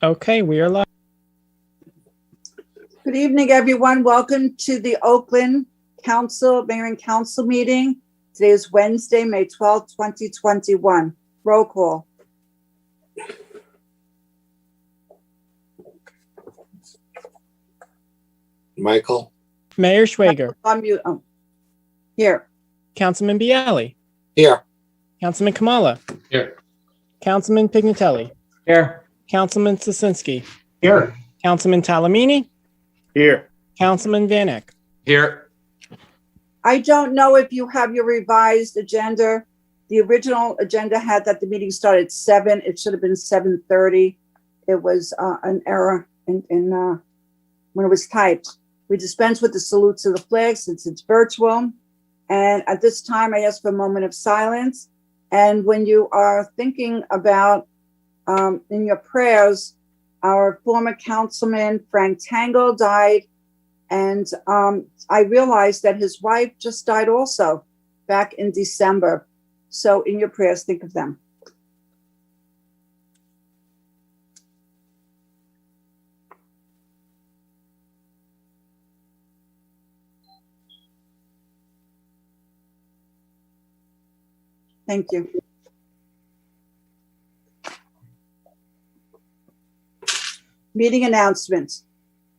Okay, we are live. Good evening, everyone. Welcome to the Oakland Mayor and Council meeting. Today is Wednesday, May 12th, 2021. Roll call. Michael. Mayor Schwager. Unmute. Here. Councilman Bialy. Here. Councilman Kamala. Here. Councilman Pignatelli. Here. Councilman Sosinski. Here. Councilman Talamini. Here. Councilman Van Eck. Here. I don't know if you have your revised agenda. The original agenda had that the meeting started at 7. It should have been 7:30. It was an error in when it was typed. We dispense with the salute to the flag since it's virtual. And at this time, I ask for a moment of silence. And when you are thinking about in your prayers, our former councilman, Frank Tango, died. And I realized that his wife just died also back in December. So in your prayers, think of them. Thank you. Meeting announcements.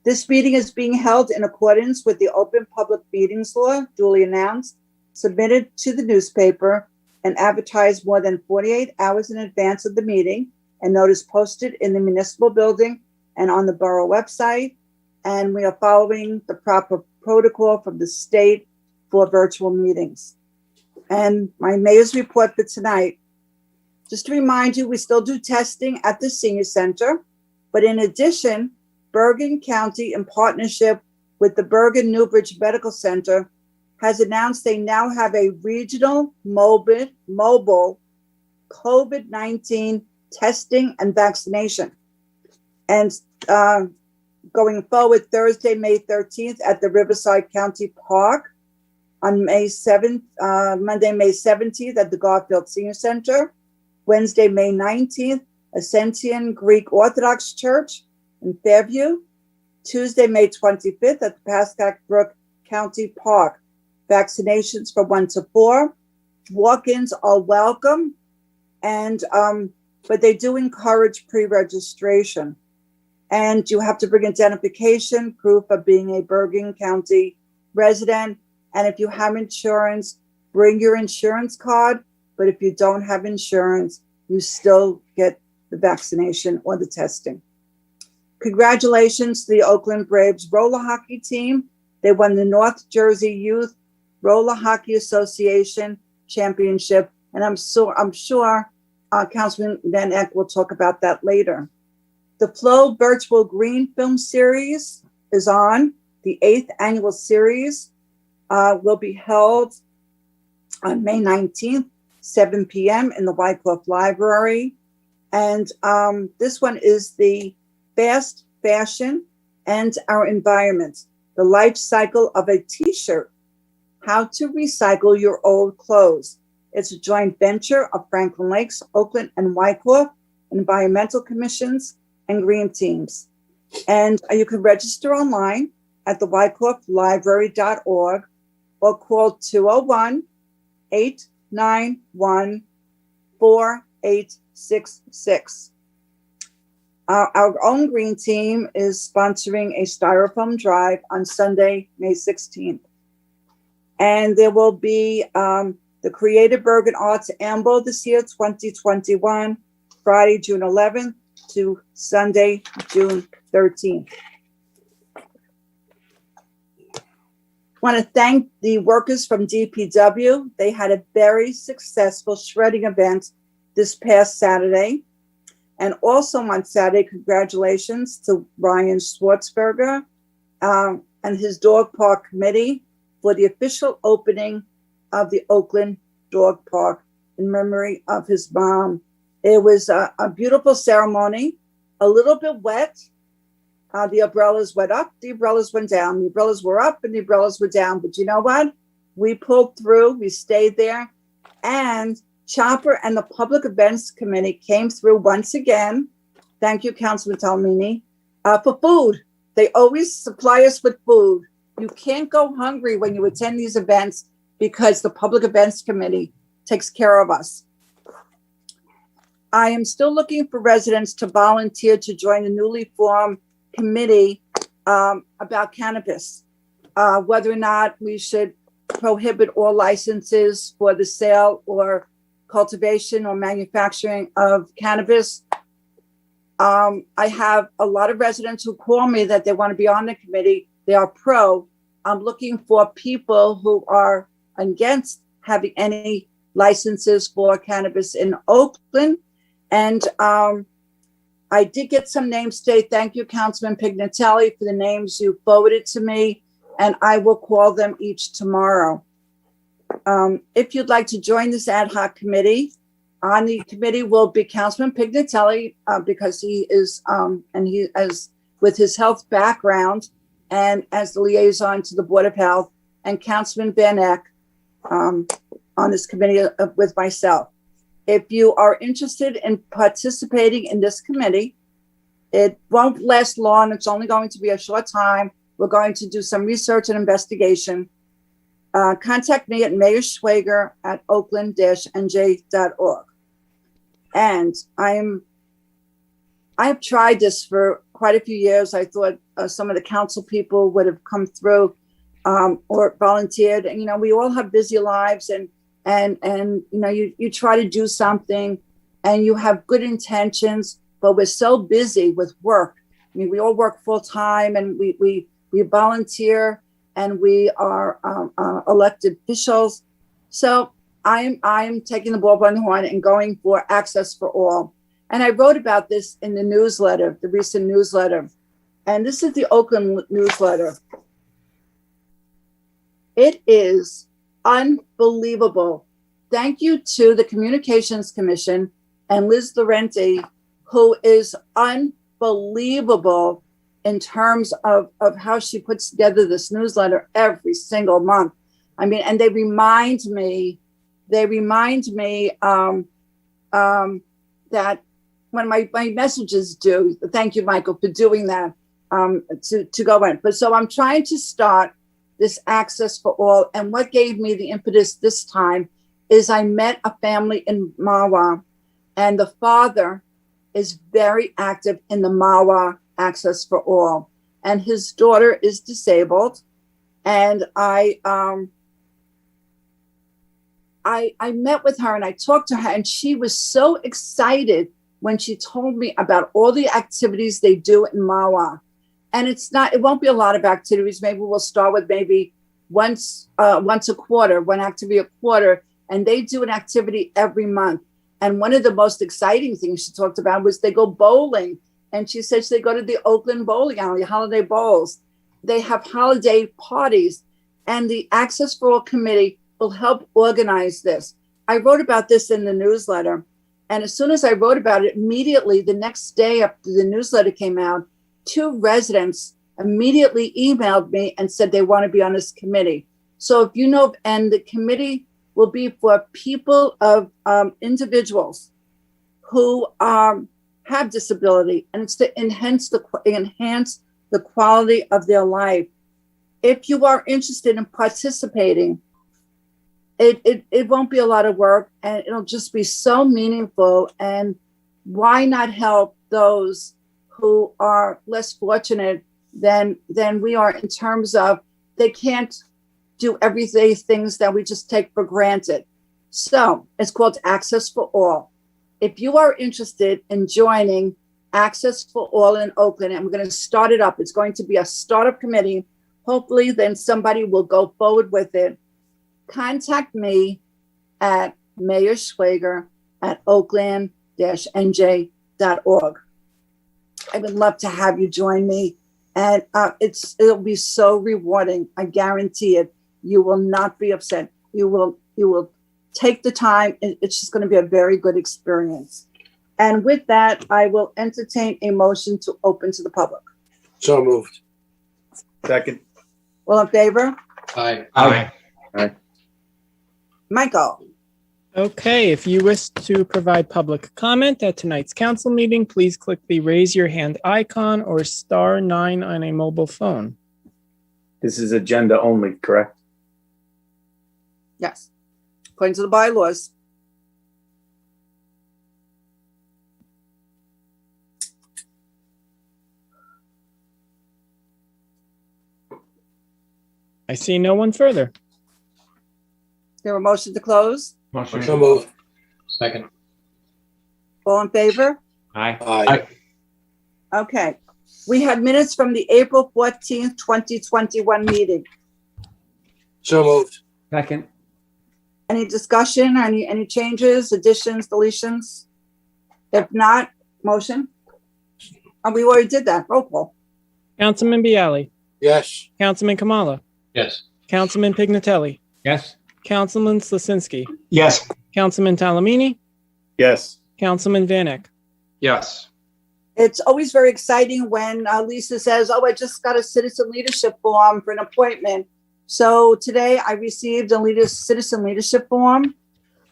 This meeting is being held in accordance with the Open Public Meetings Law, duly announced, submitted to the newspaper, and advertised more than 48 hours in advance of the meeting, and notice posted in the municipal building and on the borough website. And we are following the proper protocol from the state for virtual meetings. And my mayor's report for tonight. Just to remind you, we still do testing at the senior center, but in addition, Bergen County, in partnership with the Bergen Newbridge Medical Center, has announced they now have a regional mobile COVID-19 testing and vaccination. And going forward, Thursday, May 13th at the Riverside County Park, on May 7th, Monday, May 17th at the Garfield Senior Center, Wednesday, May 19th, Ascension Greek Orthodox Church in Fairview, Tuesday, May 25th at the Pascack Brook County Park. Vaccinations for 1 to 4. Walk-ins are welcome, and but they do encourage pre-registration. And you have to bring identification, proof of being a Bergen County resident. And if you have insurance, bring your insurance card. But if you don't have insurance, you still get the vaccination or the testing. Congratulations to the Oakland Braves roller hockey team. They won the North Jersey Youth Roller Hockey Association Championship. And I'm sure Councilman Van Eck will talk about that later. The Flow Virtual Green Film Series is on. The 8th annual series will be held on May 19th, 7 p.m. in the Wyckoff Library. And this one is the fast fashion and our environment, the life cycle of a t-shirt, how to recycle your old clothes. It's a joint venture of Franklin Lakes, Oakland, and Wyckoff environmental commissions and green teams. And you can register online at the wyckofflibrary.org or call 201-891-4866. Our own green team is sponsoring a Styrofoam drive on Sunday, May 16th. And there will be the Creative Bergen Arts Ambo this year, 2021, Friday, June 11th to Sunday, June 13th. I want to thank the workers from DPW. They had a very successful shredding event this past Saturday. And also on Saturday, congratulations to Ryan Schwartzberger and his dog park committee for the official opening of the Oakland Dog Park in memory of his mom. It was a beautiful ceremony, a little bit wet. The umbrellas went up, the umbrellas went down. The umbrellas were up and the umbrellas were down. But you know what? We pulled through, we stayed there. And Chopper and the Public Events Committee came through once again Thank you, Councilman Talamini. For food, they always supply us with food. You can't go hungry when you attend these events because the Public Events Committee takes care of us. I am still looking for residents to volunteer to join the newly formed committee about cannabis. Whether or not we should prohibit all licenses for the sale or cultivation or manufacturing of cannabis. I have a lot of residents who call me that they want to be on the committee. They are pro. I'm looking for people who are against having any licenses for cannabis in Oakland. And I did get some names today. Thank you, Councilman Pignatelli, for the names you forwarded to me, and I will call them each tomorrow. If you'd like to join this ad hoc committee, on the committee will be Councilman Pignatelli, because he is, and he as with his health background and as the liaison to the Board of Health, and Councilman Van Eck on this committee with myself. If you are interested in participating in this committee, it won't last long. It's only going to be a short time. We're going to do some research and investigation. Contact me at mayorschwager@oakland-nj.org. And I have tried this for quite a few years. I thought some of the council people would have come through or volunteered. And, you know, we all have busy lives and you know, you try to do something and you have good intentions, but we're so busy with work. I mean, we all work full time and we volunteer and we are elected officials. So I'm taking the ball by the horn and going for access for all. And I wrote about this in the newsletter, the recent newsletter. And this is the Oakland newsletter. It is unbelievable. Thank you to the Communications Commission and Liz Laurenti, who is unbelievable in terms of how she puts together this newsletter every single month. I mean, and they remind me that when my messages do, thank you, Michael, for doing that, to go in. But so I'm trying to start this access for all. And what gave me the impetus this time is I met a family in Mahwah, and the father is very active in the Mahwah Access for All. And his daughter is disabled. And I met with her and I talked to her, and she was so excited when she told me about all the activities they do in Mahwah. And it won't be a lot of activities. Maybe we'll start with maybe once a quarter, one activity a quarter, and they do an activity every month. And one of the most exciting things she talked about was they go bowling. And she says they go to the Oakland bowling alley, holiday bowls. They have holiday parties, and the Access for All Committee will help organize this. I wrote about this in the newsletter. And as soon as I wrote about it, immediately the next day after the newsletter came out, 2 residents immediately emailed me and said they want to be on this committee. So if you know, and the committee will be for people of individuals who have disability, and it's to enhance the quality of their life. If you are interested in participating, it won't be a lot of work, and it'll just be so meaningful. And why not help those who are less fortunate than we are, in terms of they can't do everyday things that we just take for granted. So it's called Access for All. If you are interested in joining Access for All in Oakland, and we're going to start it up, it's going to be a startup committee. Hopefully then somebody will go forward with it. Contact me at mayorschwager@oakland-nj.org. I would love to have you join me, and it'll be so rewarding. I guarantee it. You will not be upset. You will take the time. It's just going to be a very good experience. And with that, I will entertain a motion to open to the public. So moved. Second. All in favor? Aye. Aye. Michael, Okay, if you wish to provide public comment at tonight's council meeting, please click the raise your hand icon or *9 on a mobile phone. This is agenda only, correct? Yes. According to the bylaws. I see no one further. Is there a motion to close? So moved. Second. All in favor? Aye. Aye. Okay. We had minutes from the April 14th, 2021 meeting. So moved. Second. Any discussion, any changes, additions, deletions? If not, motion? Oh, we already did that. Roll call. Councilman Bialy, Yes. Councilman Kamala, Yes. Councilman Pignatelli, Yes. Councilman Slasinski, Yes. Councilman Talamini, Yes. Councilman Van Eck. Yes. It's always very exciting when Lisa says, oh, I just got a citizen leadership form for an appointment. So today I received a citizen leadership form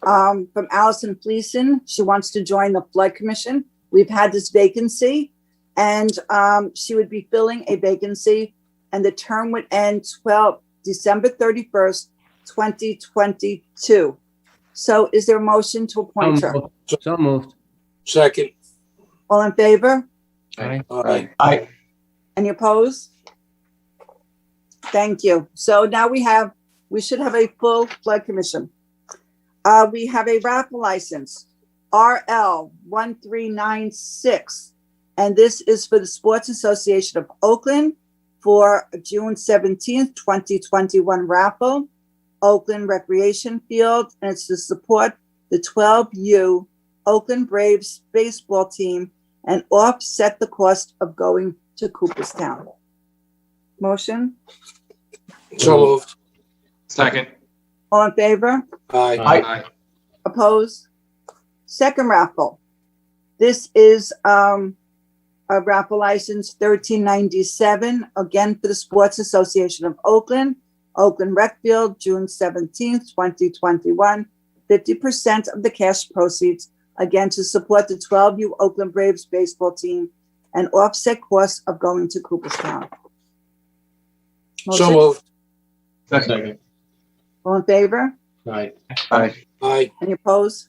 from Allison Fleeson. She wants to join the Flood Commission. We've had this vacancy and she would be filling a vacancy and the term would end December 31st, 2022. So is there a motion to appoint her? So moved. Second. All in favor? Aye. Aye. Aye. Any opposed? Thank you. So now we should have a full flood commission. We have a raffle license, RL 1396. And this is for the Sports Association of Oakland for June 17th, 2021 raffle, Oakland Recreation Field. And it's to support the 12U Oakland Braves baseball team and offset the cost of going to Cooperstown. Motion? So moved. Second. All in favor? Aye. Aye. Opposed? Second raffle. This is a raffle license 1397, again for the Sports Association of Oakland, Oakland Rec Field, June 17th, 2021. 50% of the cash proceeds, again to support the 12U Oakland Braves baseball team and offset costs of going to Cooperstown. So Motion? moved. Second. All in favor? Aye. Aye. Aye. Any opposed?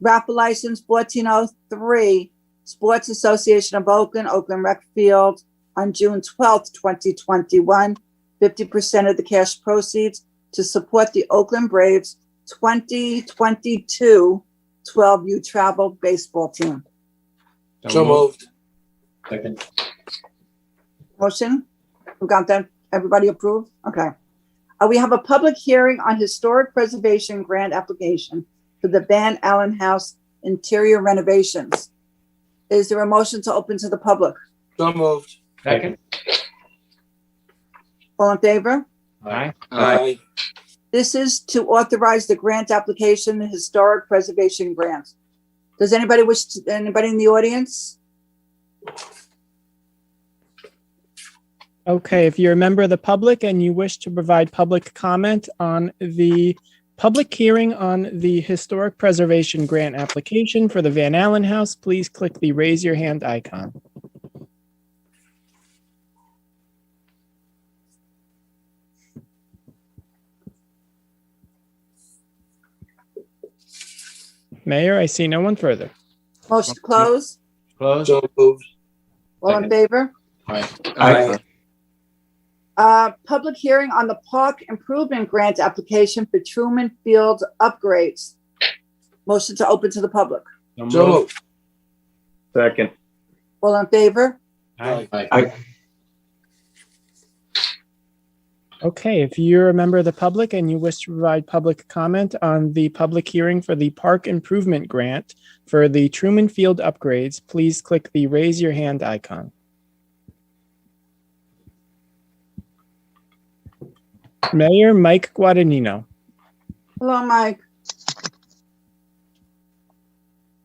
Raffle license 1403, Sports Association of Oakland, Oakland Rec Field, on June 12th, 2021. 50% of the cash proceeds to support the Oakland Braves 2022 12U travel baseball team. So moved. Second. Motion? We got that? Everybody approved? Okay. We have a public hearing on historic preservation grant application for the Van Allen House interior renovations. Is there a motion to open to the public? So moved. Second. All in favor? Aye. Aye. This is to authorize the grant application, the historic preservation grant. Does anybody anybody in the audience? Okay, if you're a member of the public and you wish to provide public comment on the public hearing on the historic preservation grant application for the Van Allen House, please click the raise your hand icon. Mayor, I see no one further. Motion to close? Close. So moved. All in Second. favor? Aye. Public hearing on the park improvement grant application for Truman Field upgrades. Motion to open to the public. So moved. Second. All in favor? Aye. Aye. Okay, if you're a member of the public and you wish to provide public comment on the public hearing for the park improvement grant for the Truman Field upgrades, please click the raise your hand icon. Mayor Mike Guadagnino. Hello, Mike.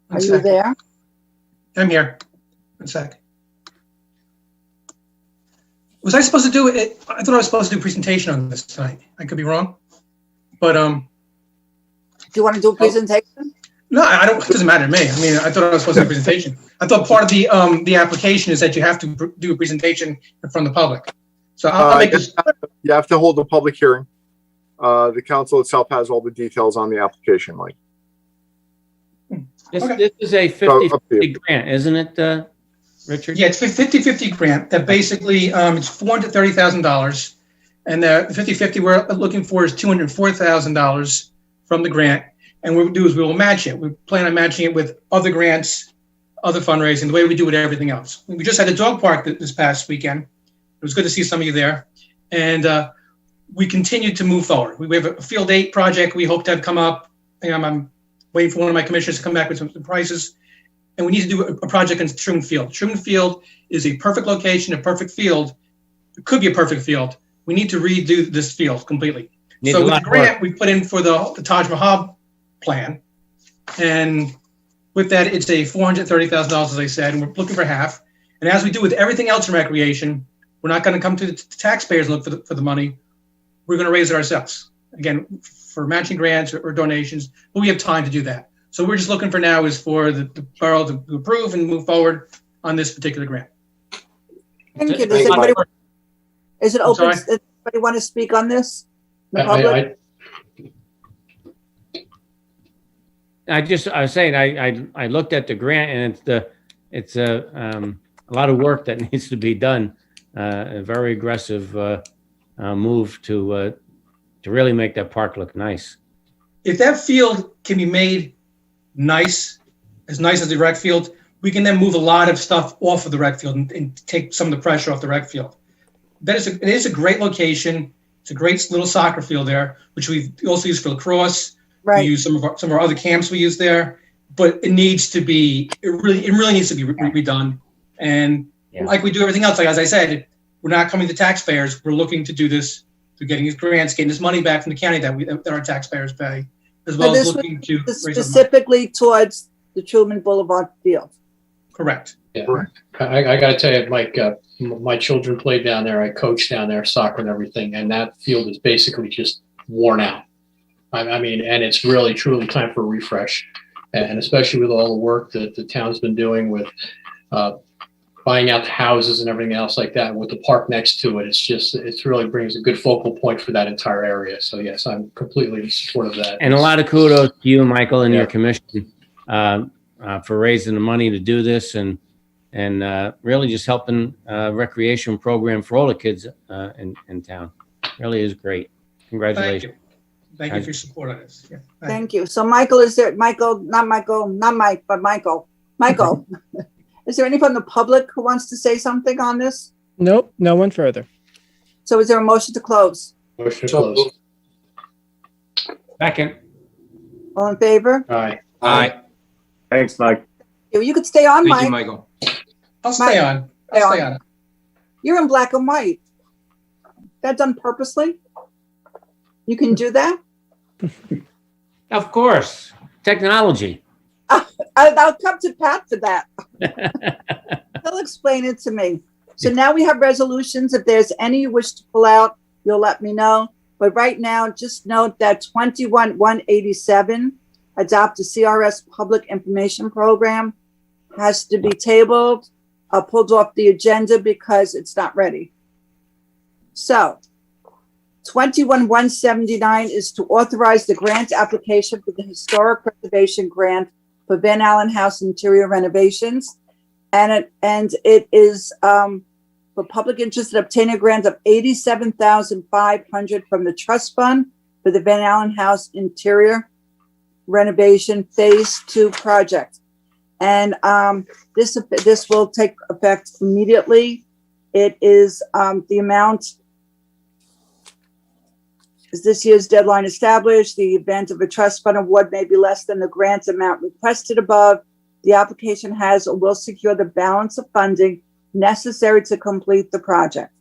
One Are you second. there? I'm here. 1 sec. Was I supposed to do it? I thought I was supposed to do a presentation on this tonight. I could be wrong. But Do you want to do a presentation? No, I don't, it doesn't matter to me. I mean, I thought I was supposed to do a presentation. I thought part of the application is that you have to do a presentation in front of the public. So I'll make this. You have to hold a public hearing. The council itself has all the details on the application, Mike. Okay. This is a So, up to 50/50 you. grant, isn't it, Richard? Yeah, it's 50/50 grant that basically, it's $430,000. And the 50/50 we're looking for is $204,000 from the grant. And what we'll do is we will match it. We plan on matching it with other grants, other fundraising, the way we do with everything else. We just had a dog park this past weekend. It was good to see some of you there. And we continue to move forward. We have a Field 8 project we hope to have come up. I'm waiting for one of my commissioners to come back with some prices. And we need to do a project in Truman Field. Truman Field is a perfect location, a perfect field. It could be a perfect field. We need to redo this field completely. Needs So a with lot the of work. grant, we put in for the Taj Mahal plan. And with that, it's a $430,000, as I said, and we're looking for half. And as we do with everything else in recreation, we're not going to come to the taxpayers and look for the money. We're going to raise it ourselves. Again, for matching grants or donations, but we have time to do that. So we're just looking for now is for the borough to approve and move forward on this particular grant. Thank you. It's a lot of work. Is it I'm open? sorry? Does anybody want to speak on this? The public? I was saying, I looked at the grant and it's a lot of work that needs to be done. A very aggressive move to really make that park look nice. If that field can be made nice as the rec field, we can then move a lot of stuff off of the rec field and take some of the pressure off the rec field. It is a great location. It's a great little soccer field there, which we also use for lacrosse. We Right. use some of our other camps we use there, but it really needs to be redone. And Yeah. like we do everything else, like as I said, we're not coming to taxpayers. We're looking to do this through getting these grants, getting this money back from the county that our taxpayers pay, as well as this looking to raise our money. Specifically towards the Truman Boulevard field. Correct. Yeah, I got to tell you, Mike, my children played down there. I coached down there, soccer and everything, and that field is basically just worn out. I mean, and it's really, truly time for a refresh. And especially with all the work that the town's been doing with buying out the houses and everything else like that, with the park next to it, it really brings a good focal point for that entire area. So yes, I'm completely in support of that. And a lot of kudos to you, Michael, and your Yeah. commission for raising the money to do this and really just helping recreation program for all the kids in town. Really is great. Thank Congratulations. you. Thank you for your support on this. Yeah. Thank you. So Michael, not Mike, but Michael. Michael, is there anyone from the public who wants to say something on this? Nope, no one further. So is there a motion to close? Motion to So close. moved. Second. All in favor? Aye. Aye. Thanks, Mike. You could stay on, Thank you, Mike. Michael. I'll stay on. I'll stay on. You're in black and white. That done purposely? You can do that? Of course. Technology. I'll come to Pat for that. He'll explain it to me. So now we have resolutions. If there's any you wish to pull out, you'll let me know. But right now, just note that 21-187, adopt a CRS public information program, has to be tabled, pulled off the agenda because it's not ready. So 21-179 is to authorize the grant application for the Historic Preservation Grant for Van Allen House interior renovations. And it is for public interest in obtaining a grant of $87,500 from the trust fund for the Van Allen House interior renovation phase 2 project. And this will take effect immediately. It is the amount is this year's deadline established. The event of a trust fund award may be less than the grant amount requested above. The application has or will secure the balance of funding necessary to complete the project.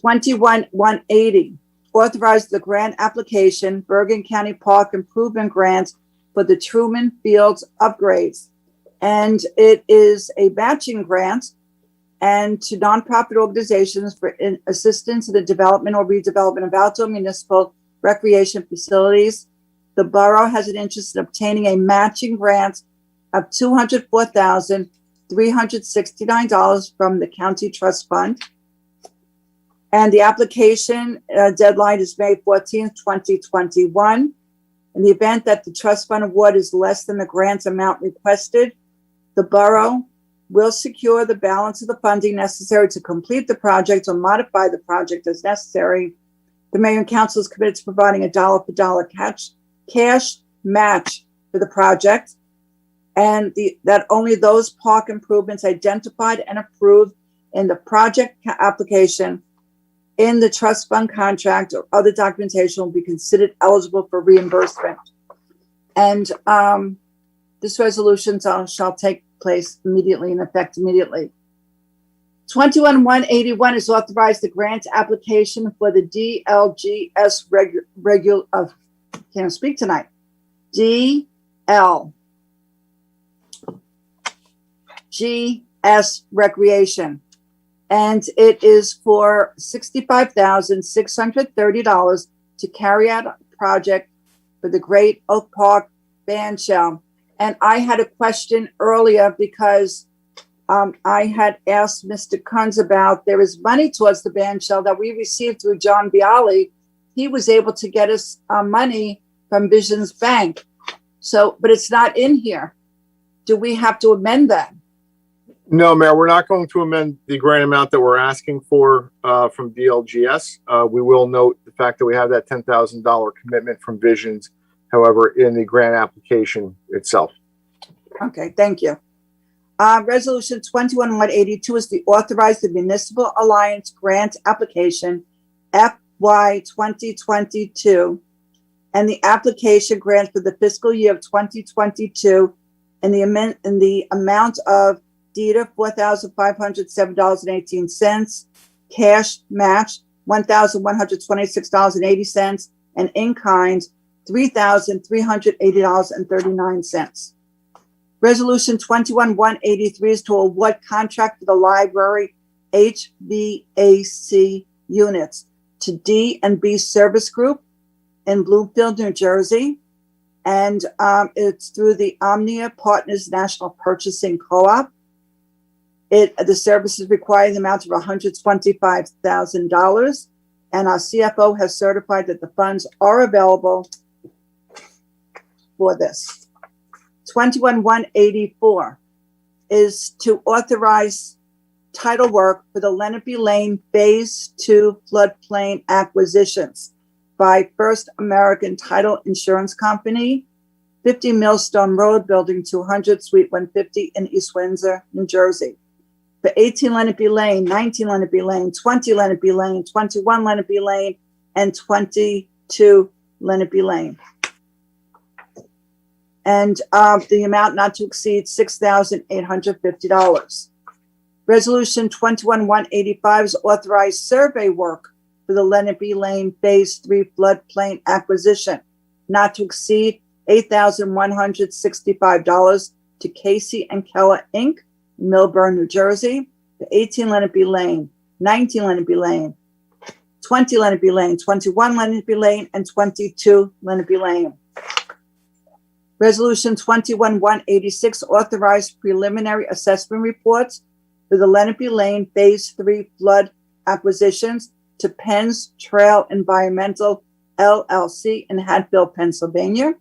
21-180, authorize the grant application, Bergen County Park Improvement Grant for the Truman Fields upgrades. And it is a matching grant and to nonprofit organizations for assistance in the development or redevelopment of outdoor municipal recreation facilities. the borough has an interest in obtaining a matching grant of $204,369 from the county trust fund. And the application deadline is May 14th, 2021. In the event that the trust fund award is less than the grant amount requested, the borough will secure the balance of the funding necessary to complete the project or modify the project as necessary. The mayor and council is committed to providing a dollar-for-dollar cash match for the project, and that only those park improvements identified and approved in the project application, in the trust fund contract, or other documentation will be considered eligible for reimbursement. And this resolution shall take place immediately, in effect immediately. 21-181 is authorized the grant application for the DLGS can't speak tonight. DLGS Recreation. And it is for $65,630 to carry out a project for the Great Oak Park Band Shell. And I had a question earlier because I had asked Mr. Kunz about, there is money towards the band shell that we received through John Bialy. He was able to get us money from Visions Bank. So, but it's not in here. Do we have to amend that? No, Mayor, we're not going to amend the grant amount that we're asking for from DLGS. We will note the fact that we have that $10,000 commitment from Visions, however, in the grant application itself. Okay, thank you. Resolution 21-182 is to authorize the Municipal Alliance Grant Application FY 2022 and the application grant for the fiscal year of 2022 in the amount of DETA $4,507.18, cash match $1,126.80, and in kind $3,380.39. Resolution 21-183 is to award contract for the library HVAC units to D&B Service Group in Bloomfield, New Jersey. And it's through the Omnia Partners National Purchasing Co-op. The services require the amount of $125,000. And our CFO has certified that the funds are available for this. 21-184 is to authorize title work for the Leonard B. Lane Phase 2 floodplain acquisitions by First American Title Insurance Company, 50 Millstone Road, Building 200, Suite 150 in East Windsor, New Jersey. For 18 Leonard B. Lane, 19 Leonard B. Lane, 20 Leonard B. Lane, 21 Leonard B. Lane, and 22 Leonard B. Lane. And the amount not to exceed $6,850. Resolution 21-185 is authorized survey work for the Leonard B. Lane Phase 3 floodplain acquisition, not to exceed $8,165 to Casey and Keller Inc., Millburn, New Jersey, for 18 Leonard B. Lane, 19 Leonard B. Lane, 20 Leonard B. Lane, 21 Leonard B. Lane, and 22 Leonard B. Lane. Resolution 21-186 authorized preliminary assessment reports for the Leonard B. Lane Phase 3 flood acquisitions to Penn's Trail Environmental LLC in Hatfield, Pennsylvania,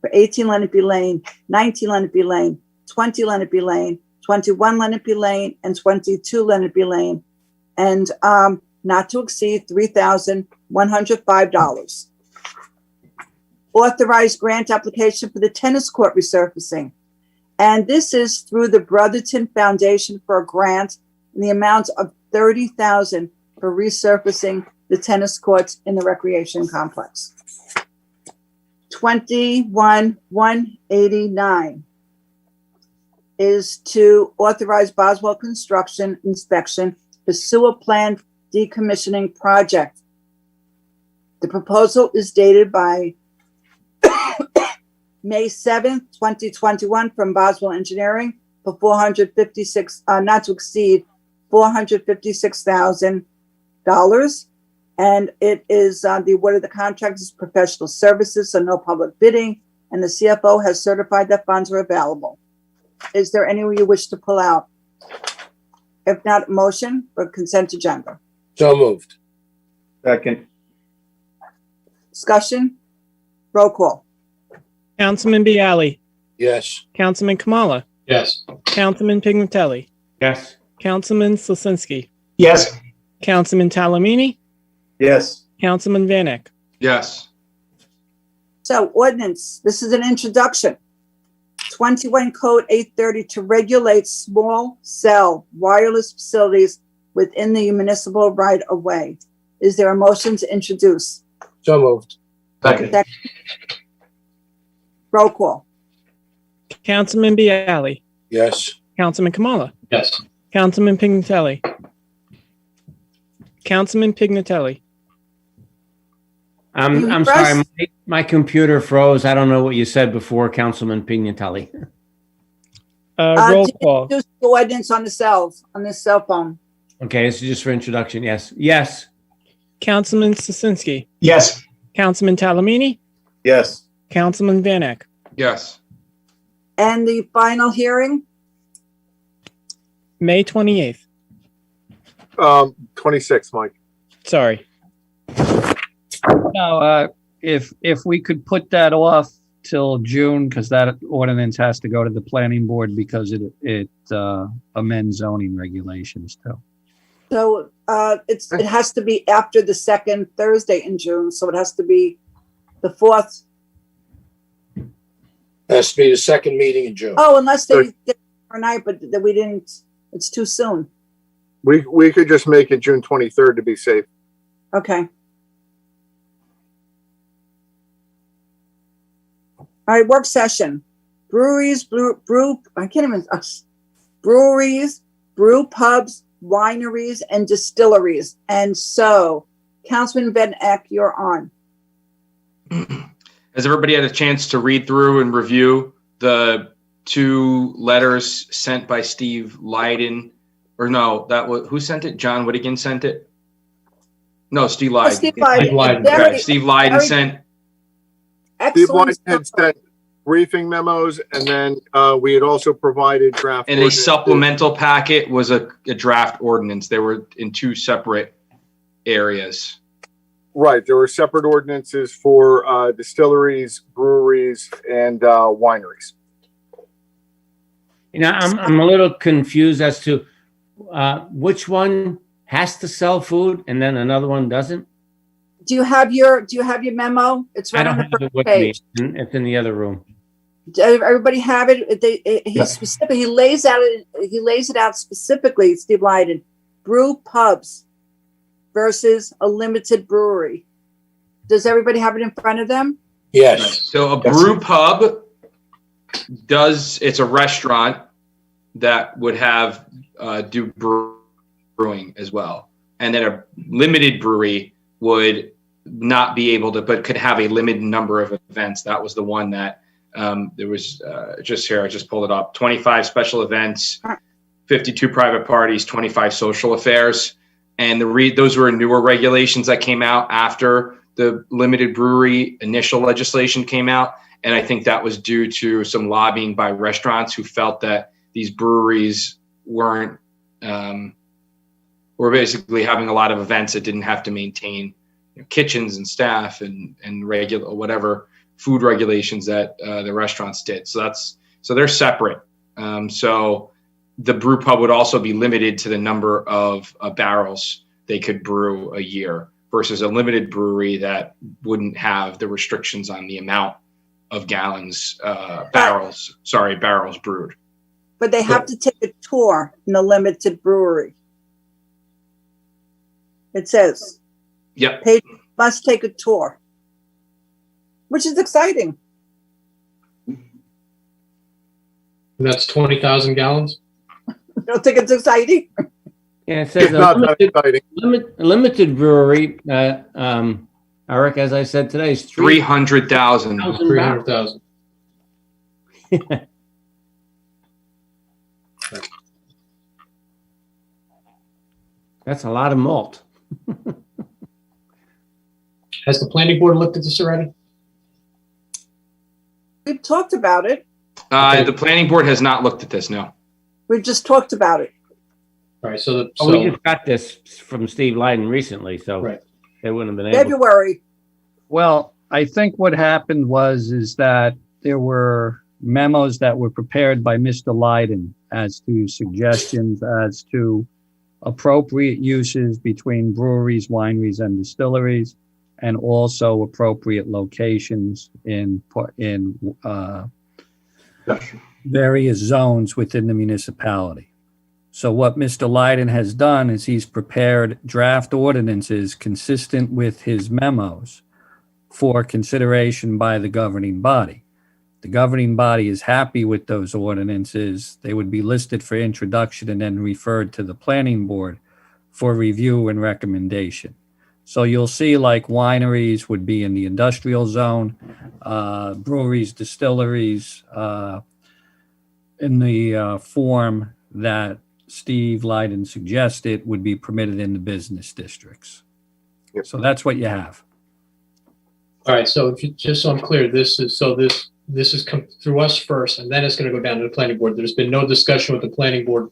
for 18 Leonard B. Lane, 19 Leonard B. Lane, 20 Leonard B. Lane, 21 Leonard B. Lane, and 22 Leonard B. Lane, and not to exceed $3,105. Authorized grant application for the tennis court resurfacing. And this is through the Brotherton Foundation for a grant in the amount of $30,000 for resurfacing the tennis courts in the recreation complex. 21-189 is to authorize Boswell Construction inspection for sewer plant decommissioning project. The proposal is dated by May 7th, 2021 from Boswell Engineering for $456, not to exceed $456,000. And it is the award of the contract is professional services, so no public bidding. And the CFO has certified that funds are available. Is there any you wish to pull out? If not, motion for consent agenda. So moved. Second. Discussion? Roll call. Councilman Bialy, Yes. Councilman Kamala, Yes. Councilman Pignatelli, Yes. Councilman Slasinski, Yes. Councilman Talamini, Yes. Councilman Van Eck. Yes. So ordinance, this is an introduction. 21 Code 830 to regulate small cell wireless facilities within the municipal right of way. Is there a motion to introduce? So moved. Second. Roll call. Councilman Bialy, Yes. Councilman Kamala, Yes. Councilman Pignatelli, Councilman Pignatelli, I'm sorry, my computer froze. I don't know what you said before, Councilman Pignatelli. roll To call. introduce the ordinance on the cell phone. Okay, this is just for introduction. Yes. Yes. Councilman Slasinski, Yes. Councilman Talamini, Yes. Councilman Van Eck. Yes. And the final hearing, May 28th. 26, Mike. Sorry. No, if we could put that off till June, because that ordinance has to go to the planning board because it amends zoning regulations too. so it has to be after the second Thursday in June, so it has to be the 4th. Has to be the second meeting in June. Oh, unless they did it overnight, but that we didn't, it's too soon. We could just make it June 23rd to be safe. Okay. All right, work session. Breweries, breweries, brew pubs, wineries, and distilleries. And so, Councilman Van Eck, you're on. Has everybody had a chance to read through and review the 2 letters sent by Steve Leiden? Or no, who sent it? John Whittigan sent it? No, Steve Leiden. Steve Leiden. Leiden. Very Okay, Steve Leiden very sent, Steve excellent White had stuff. sent briefing memos, and then we had also provided draft. and a ordinances. supplemental packet was a draft ordinance. They were in 2 separate areas. Right, there were separate ordinances for distilleries, breweries, and wineries. You know, I'm a little confused as to which one has to sell food and then another one doesn't. Do you have your memo? It's I right don't on the have it first with me. page. It's in the other room. Does everybody have it? He lays it out specifically, Steve Leiden. Brew pubs versus a limited brewery. Does everybody have it in front of them? Yes. So a brew pub it's a restaurant that would have do brewing as well. And then a limited brewery would not be able to, but could have a limited number of events. That was the one that there was just here. I just pulled it up. 25 special events, 52 private parties, 25 social affairs. And those were newer regulations that came out after the limited brewery initial legislation came out. And I think that was due to some lobbying by restaurants who felt that these breweries were basically having a lot of events that didn't have to maintain kitchens and staff and regular whatever food regulations that the restaurants did. So they're separate. So the brew pub would also be limited to the number of barrels they could brew a year versus a limited brewery that wouldn't have the restrictions on the amount of barrels brewed. But they have to take a tour in a limited brewery. It says. Yep. Must take a tour, which is exciting. And that's 20,000 gallons? You don't think it's exciting? Yeah, it says It's not that exciting. limited brewery. Eric, as I said today, is 300,000. 300,000. That's a lot of malt. Has the planning board looked at this already? We've talked about it. The planning board has not looked at this, no. We've just talked about it. All right, so, Oh, we just got this from Steve Lyden recently, so Right. they wouldn't have been able. February. Well, I think what happened is that there were memos that were prepared by Mr. Lyden as to suggestions as to appropriate uses between breweries, wineries, and distilleries, and also appropriate locations in various zones within the municipality. So what Mr. Lyden has done is he's prepared draft ordinances consistent with his memos for consideration by the governing body. The governing body is happy with those ordinances. They would be listed for introduction and then referred to the planning board for review and recommendation. So you'll see like wineries would be in the industrial zone, breweries, distilleries, in the form that Steve Lyden suggested would be permitted in the business districts. Yep. So that's what you have. all right, so if you, just so I'm clear, this has come through us first, and then it's going to go down to the planning board. There's been no discussion with the planning board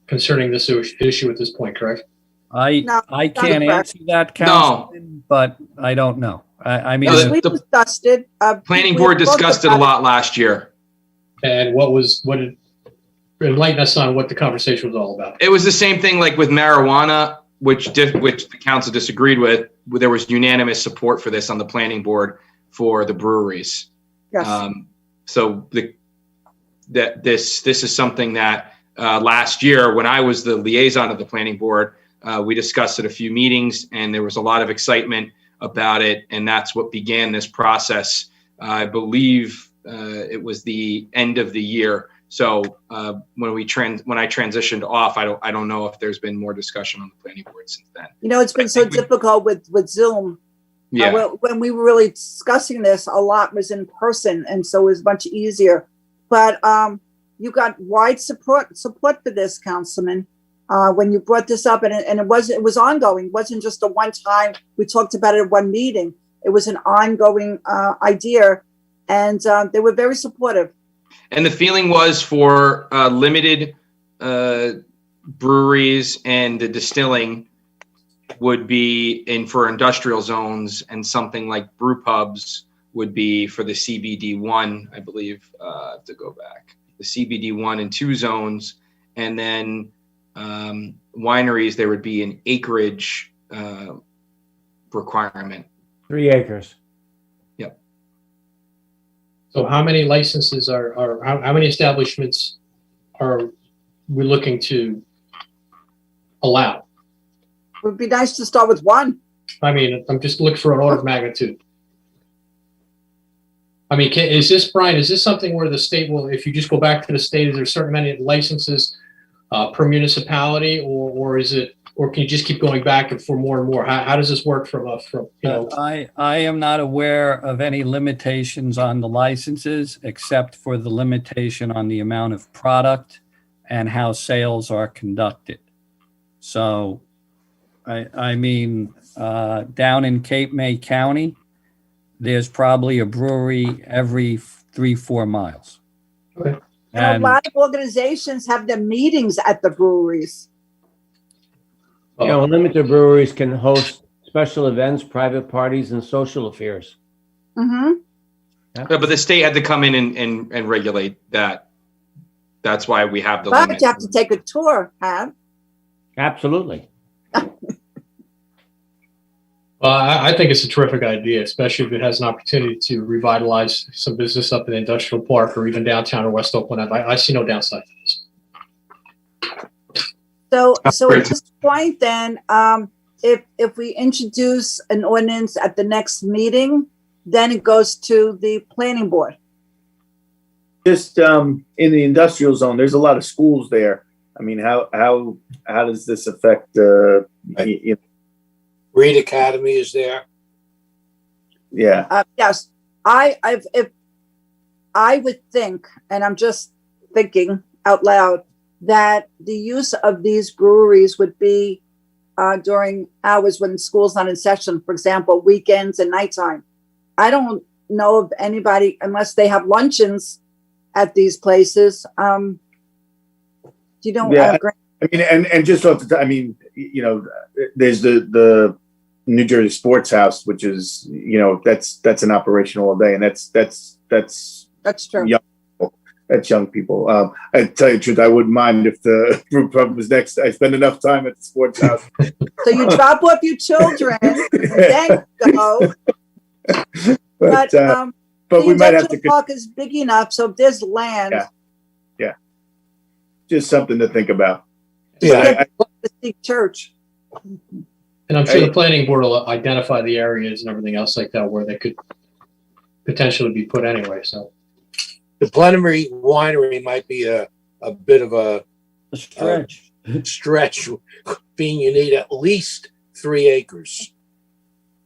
concerning this issue at this point, correct? I can't correct. answer that, Councilman, but I don't know. I mean, No, We discussed it. Planning we board talked discussed it a about lot last year. And enlighten us on what the conversation was all about. It was the same thing like with marijuana, which the council disagreed with. There was unanimous support for this on the planning board for the breweries. Yes. So this is something that last year, when I was the liaison of the planning board, we discussed at a few meetings, and there was a lot of excitement about it, and that's what began this process. I believe it was the end of the year. So when I transitioned off, I don't know if there's been more discussion on the planning board since then. You know, it's been so difficult with Zoom. Yeah. When we were really discussing this, a lot was in person, and so it was much easier. But you got wide support for this, Councilman. When you brought this up, and it was ongoing. It wasn't just a one time. We talked about it at one meeting. It was an ongoing idea, and they were very supportive. And the feeling was for limited breweries and the distilling would be for industrial zones, and something like brew pubs would be for the CBD1, I believe, to go back, the CBD1 and 2 zones. And then wineries, there would be an acreage requirement. 3 acres. So how many licenses how many establishments are we looking to allow? It would be nice to start with one. I mean, I'm just looking for an order of magnitude. I mean, is this something where the state will, if you just go back to the state, is there a certain amount of licenses per municipality, or can you just keep going back and for more and more? How does this work I am not aware of any limitations on the licenses except for the limitation on the amount of product and how sales are conducted. So, I mean, down in Cape May County, there's probably a brewery every 3-4 miles. Okay. And a lot of organizations have their meetings at the breweries. You know, limited breweries can host special events, private parties, and social affairs. Mm-hmm. Yeah, but the state had to come in and regulate that. That's why we have the But limit. you have to take a tour, huh? Absolutely. Well, I think it's a terrific idea, especially if it has an opportunity to revitalize some business up in the industrial park or even downtown or West Oakland. I see no downside to this. So at this point, then, if we introduce an ordinance at the next meeting, then it goes to the planning board. Just in the industrial zone, there's a lot of schools there. I mean, how does this affect? Reed Academy is there. Yeah. Yes, I would think, and I'm just thinking out loud, that the use of these breweries would be during hours when school's not in session, for example, weekends and nighttime. I don't know of anybody, unless they have luncheons at these places. You don't, Yeah. I mean, and just off the, I mean, you know, there's the New Jersey Sports House, which is, you know, that's an operation all day, and that's true. young people. That's young people. I tell you the truth, I wouldn't mind if the group hub was next. I spend enough time at the sports house. So you drop off your children and then go. But we the might have industrial to. park is big enough, so if there's land. Yeah. Just something to think about. Yeah, The Sikh church. And I'm sure the planning board will identify the areas and everything else like that where they could potentially be put anyway, so. the plenary winery might be a bit of a stretch. stretch, being you need at least 3 acres.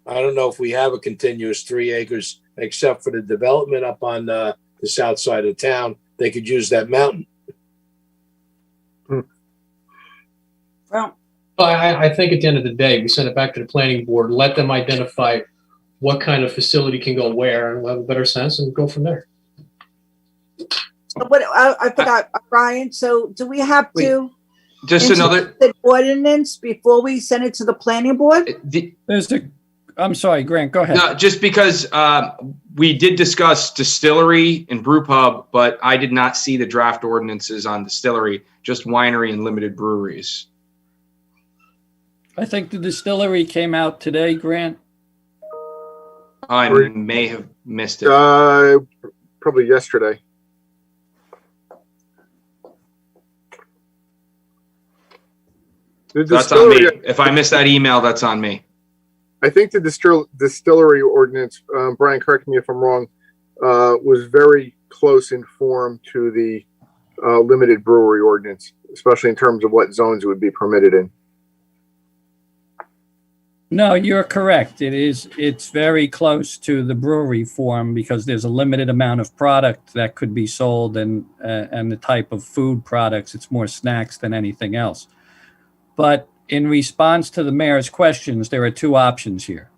I don't know if we have a continuous 3 acres, except for the development up on the south side of town. They could use that mountain. Well, I think at the end of the day, we send it back to the planning board, let them identify what kind of facility can go where, and we'll have a better sense and go from there. what I forgot, Brian. So do we have to Just another, the ordinance before we send it to the planning board? I'm sorry, Grant, go ahead. no, just because we did discuss distillery and brew pub, but I did not see the draft ordinances on distillery, just winery and limited breweries. I think the distillery came out today, Grant. I may have missed it. Probably yesterday. The That's on me. distillery, If I missed that email, that's on me. I think the distillery ordinance, Brian, correct me if I'm wrong, was very close in form to the limited brewery ordinance, especially in terms of what zones it would be permitted in. No, you're correct. It's very close to the brewery form because there's a limited amount of product that could be sold and the type of food products. It's more snacks than anything else. But in response to the mayor's questions, there are two options here.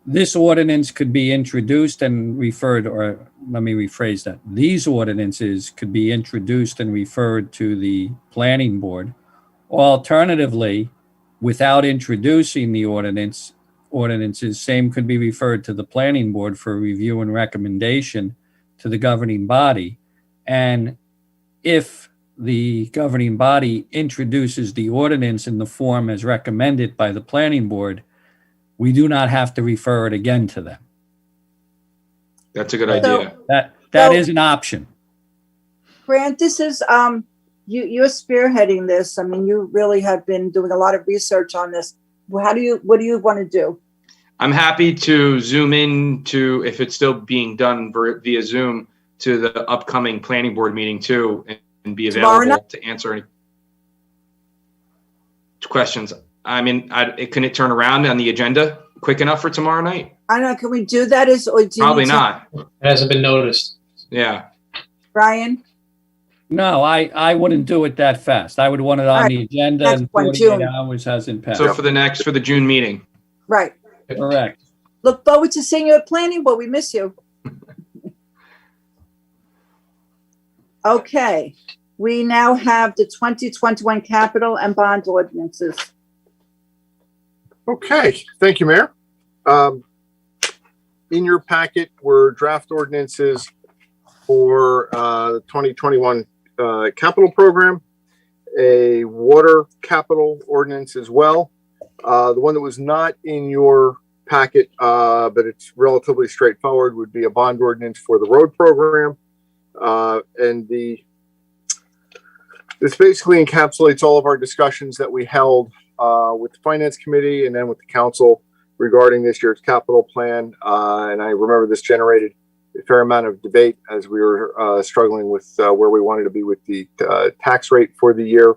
This ordinance could be introduced and referred, or let me rephrase that. These ordinances could be introduced and referred to the planning board. Alternatively, without introducing the ordinances, same could be referred to the planning board for review and recommendation to the governing body. And if the governing body introduces the ordinance in the form as recommended by the planning board, we do not have to refer it again to them. That's a good idea. That is an option. Grant, this is you're spearheading this. I mean, you really have been doing a lot of research on this. What do you want to do? I'm happy to zoom in to, if it's still being done via Zoom, to the upcoming planning board meeting too, and be available to answer any questions. I mean, can it turn around on the agenda quick enough for tomorrow night? I don't know. Can we do that? Probably not. It hasn't been noticed. Yeah. Brian? No, I wouldn't do it that fast. I would want it on the agenda and 48 hours hasn't passed. So for the June meeting. Right. Correct. Look forward to seeing you at planning board. We miss you. Okay. We now have the 2021 capital and bond ordinances. Okay, thank you, Mayor. In your packet were draft ordinances for the 2021 capital program, a water capital ordinance as well. The one that was not in your packet, but it's relatively straightforward, would be a bond ordinance for the road program. This basically encapsulates all of our discussions that we held with the Finance Committee and then with the Council regarding this year's capital plan. And I remember this generated a fair amount of debate as we were struggling with where we wanted to be with the tax rate for the year.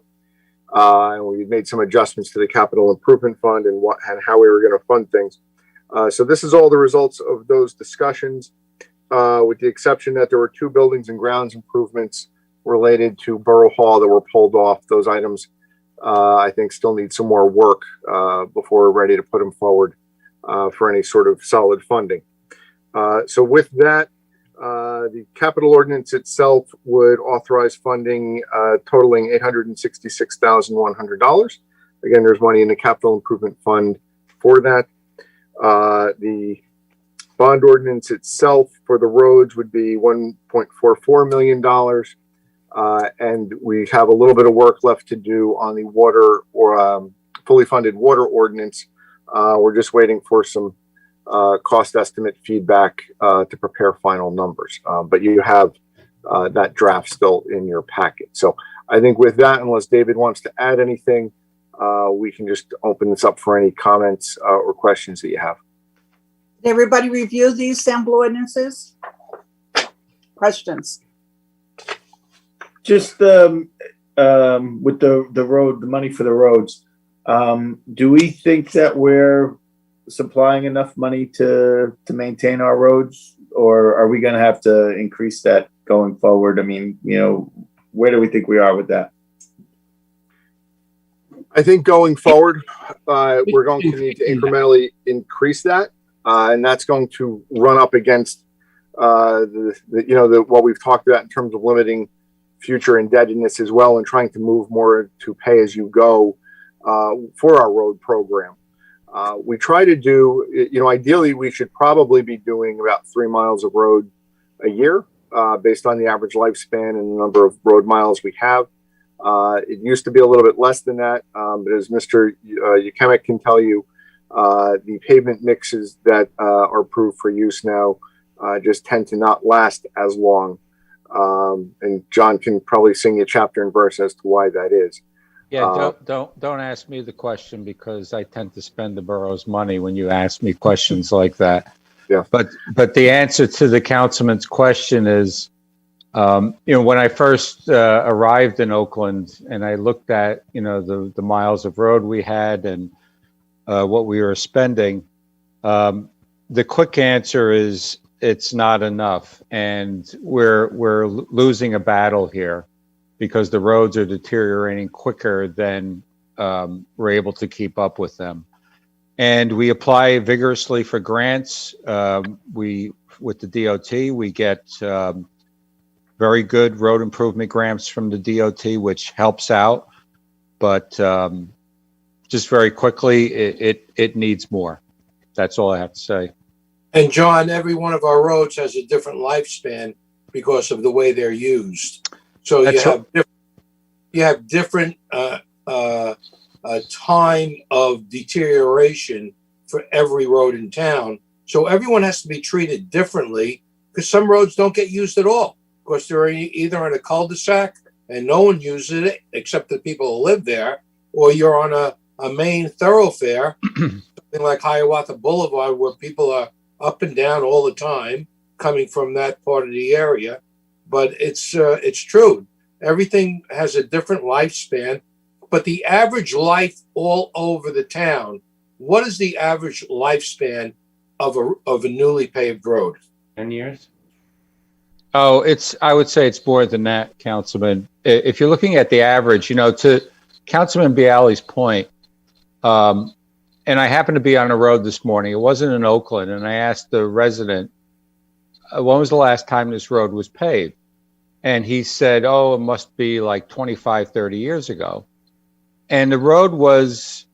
And we made some adjustments to the capital improvement fund and how we were going to fund things. So this is all the results of those discussions, with the exception that there were 2 buildings and grounds improvements related to Borough Hall that were pulled off. Those items I think still need some more work before we're ready to put them forward for any sort of solid funding. So with that, the capital ordinance itself would authorize funding totaling $866,100. Again, there's money in the capital improvement fund for that. The bond ordinance itself for the roads would be $1.44 million. And we have a little bit of work left to do on the water or fully funded water ordinance. We're just waiting for some cost estimate feedback to prepare final numbers. But you have that draft still in your packet. So I think with that, unless David wants to add anything, we can just open this up for any comments or questions that you have. Did everybody review these sample ordinances? Questions? Just with the road, the money for the roads, do we think that we're supplying enough money to maintain our roads, or are we going to have to increase that going forward? I mean, where do we think we are with that? I think going forward, we're going to need to incrementally increase that, and that's going to run up against what we've talked about in terms of limiting future indebtedness as well, and trying to move more to pay as you go for our road program. We try to do, ideally we should probably be doing about 3 miles of road a year based on the average lifespan and the number of road miles we have. It used to be a little bit less than that, but as Mr. Yukemic can tell you, the pavement mixes that are approved for use now just tend to not last as long. And John can probably sing you chapter and verse as to why that is. Yeah, don't ask me the question, because I tend to spend the borough's money when you ask me questions like that. Yeah. But the answer to the councilman's question is, when I first arrived in Oakland and I looked at the miles of road we had and what we were spending, the quick answer is it's not enough, and we're losing a battle here, because the roads are deteriorating quicker than we're able to keep up with them. And we apply vigorously for grants. With the DOT, we get very good road improvement grants from the DOT, which helps out. But just very quickly, it needs more. That's all I have to say. And John, every one of our roads has a different lifespan because of the way they're used. So you have different time of deterioration for every road in town. So everyone has to be treated differently, because some roads don't get used at all, because they're either in a cul-de-sac and no one uses it except the people who live there, or you're on a main thoroughfare, something like Hiawatha Boulevard, where people are up and down all the time coming from that part of the area. But it's true. Everything has a different lifespan, but the average life all over the town, what is the average lifespan of a newly paved road? 10 years? Oh, I would say it's more than that, Councilman. If you're looking at the average, to Councilman Bialy's point, and I happened to be on a road this morning. It wasn't in Oakland, and I asked the resident, when was the last time this road was paved? And he said, oh, it must be like 25, 30 years ago. And the road was,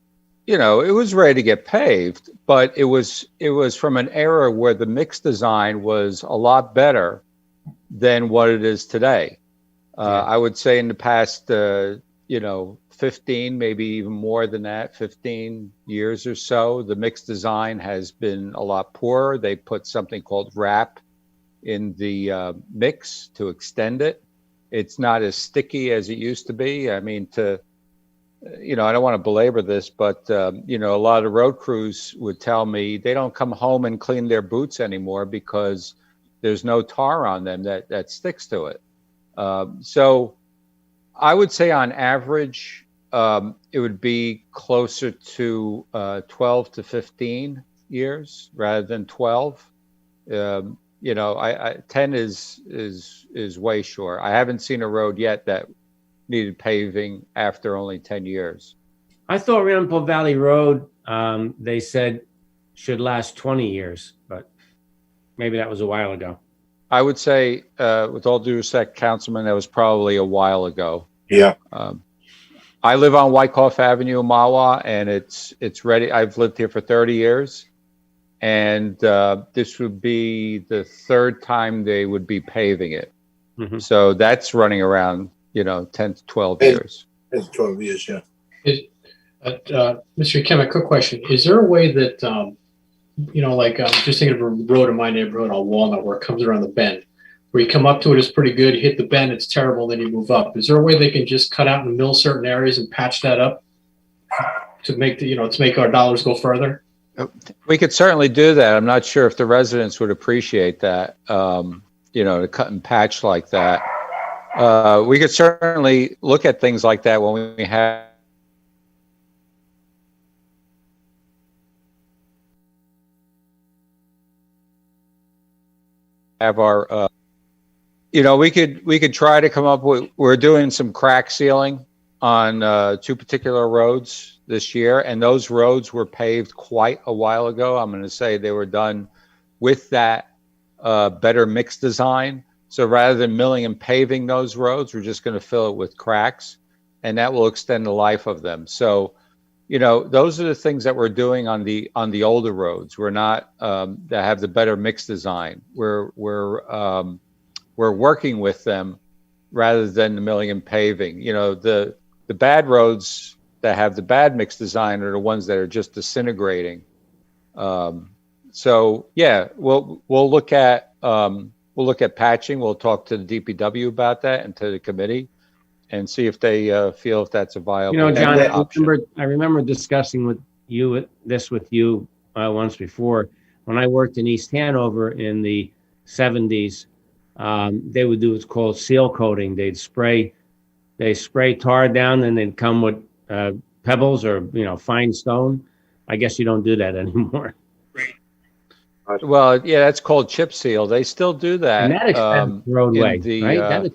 it was ready to get paved, but it was from an era where the mix design was a lot better than what it is today. I would say in the past, 15, maybe even more than that, 15 years or so, the mix design has been a lot poorer. They put something called wrap in the mix to extend it. It's not as sticky as it used to be. I mean, I don't want to belabor this, but, a lot of road crews would tell me they don't come home and clean their boots anymore because there's no tar on them that sticks to it. So I would say on average, it would be closer to 12 to 15 years rather than 12. 10 is way short. I haven't seen a road yet that needed paving after only 10 years. I thought Rampo Valley Road, they said should last 20 years, but maybe that was a while ago. I would say, with all due respect, Councilman, that was probably a while ago. Yeah. I live on Wyckoff Avenue in Mawa, and it's ready. I've lived here for 30 years, and this would be the third time they would be paving it. Mhm. So that's running around, 10 to 12 years. It's 12 years, yeah. Mr. Kim, a quick question. Is there a way that, just thinking of a road in my neighborhood on Walnut where it comes around the bend, where you come up to it, it's pretty good. You hit the bend, it's terrible, then you move up. Is there a way they can just cut out and mill certain areas and patch that up to make to make our dollars go further? We could certainly do that. I'm not sure if the residents would appreciate that, to cut and patch like that. We could certainly look at things like that when we have our, we could try to come up with, we're doing some crack sealing on 2 particular roads this year, and those roads were paved quite a while ago. I'm going to say they were done with that better mix design. So rather than milling and paving those roads, we're just going to fill it with cracks, and that will extend the life of them. So, those are the things that we're doing on the older roads. We're not that have the better mix design. We're working with them rather than the milling and paving. The bad roads that have the bad mix design are the ones that are just disintegrating. So yeah, we'll look at patching. We'll talk to the DPW about that and to the committee, and see if they feel if that's a viable John, option. I remember discussing with you once before. When I worked in East Hanover in the 70s, they would do what's called seal coating. They spray tar down, and they'd come with pebbles or fine stone. I guess you don't do that anymore. Well, yeah, that's called chip seal. They still do that. And that extends the roadway, right?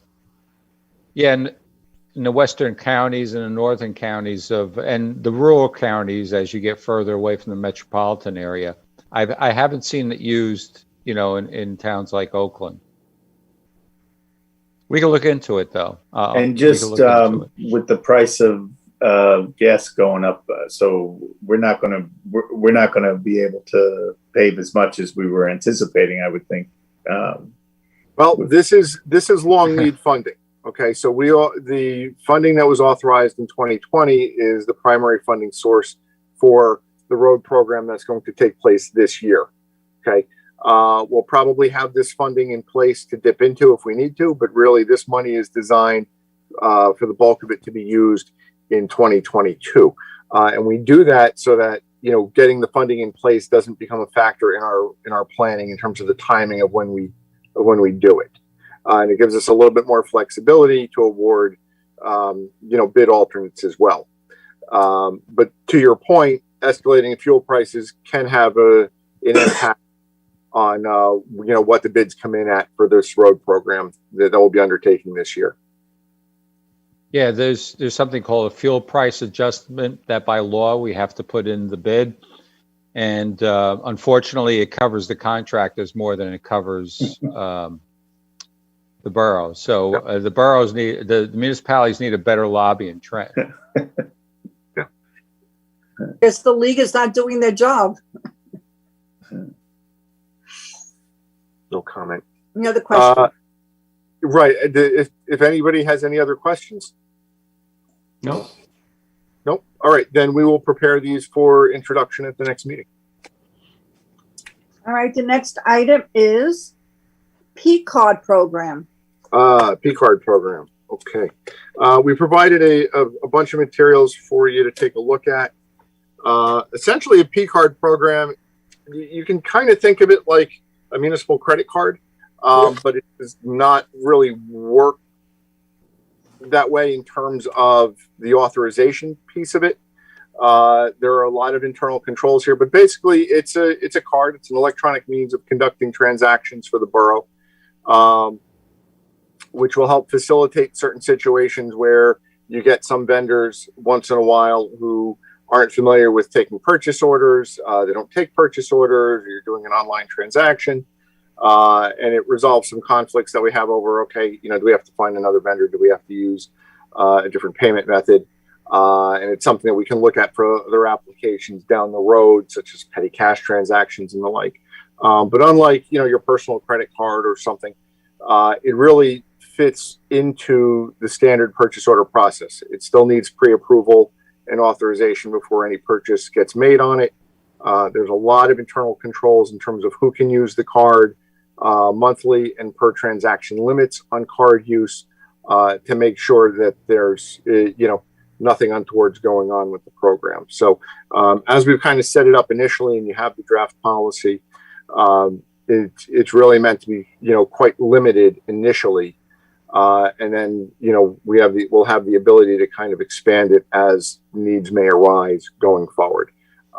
In the western counties and the northern counties and the rural counties, as you get further away from the metropolitan area, I haven't seen it used, in towns like Oakland. We can look into it though. And just with the price of gas going up, so we're not going to be able to pave as much as we were anticipating, I would think. Well, this is long lead funding. Okay, so the funding that was authorized in 2020 is the primary funding source for the road program that's going to take place this year. Okay, we'll probably have this funding in place to dip into if we need to, but really this money is designed for the bulk of it to be used in 2022. And we do that so that, getting the funding in place doesn't become a factor in our planning in terms of the timing of when we do it. And it gives us a little bit more flexibility to award, bid alternates as well. But to your point, escalating fuel prices can have an impact on, what the bids come in at for this road program that we'll be undertaking this year. Yeah, there's something called a fuel price adjustment that by law we have to put in the bid. And unfortunately, it covers the contractors more than it covers the borough. So the boroughs the municipalities need a better lobbying trend. Guess the league is not doing their job. No comment. Any other question? Right. If anybody has any other questions? No. Nope. All right. Then we will prepare these for introduction at the next meeting. All right. The next item is P-card program. P-card program. Okay. We provided a bunch of materials for you to take a look at. Essentially, a P-card program, you can kind of think of it like a municipal credit card, but it does not really work that way in terms of the authorization piece of it. There are a lot of internal controls here, but basically it's a card. It's an electronic means of conducting transactions for the borough. which will help facilitate certain situations where you get some vendors once in a while who aren't familiar with taking purchase orders. They don't take purchase orders. You're doing an online transaction. And it resolves some conflicts that we have over, okay, do we have to find another vendor? Do we have to use a different payment method? And it's something that we can look at for other applications down the road, such as petty cash transactions and the like. But unlike, your personal credit card or something, it really fits into the standard purchase order process. It still needs pre-approval and authorization before any purchase gets made on it. There's a lot of internal controls in terms of who can use the card, monthly and per transaction limits on card use, to make sure that there's, nothing untoward's going on with the program. So as we've kind of set it up initially and you have the draft policy, it's really meant to be, quite limited initially. And then, we'll have the ability to kind of expand it as needs may arise going forward.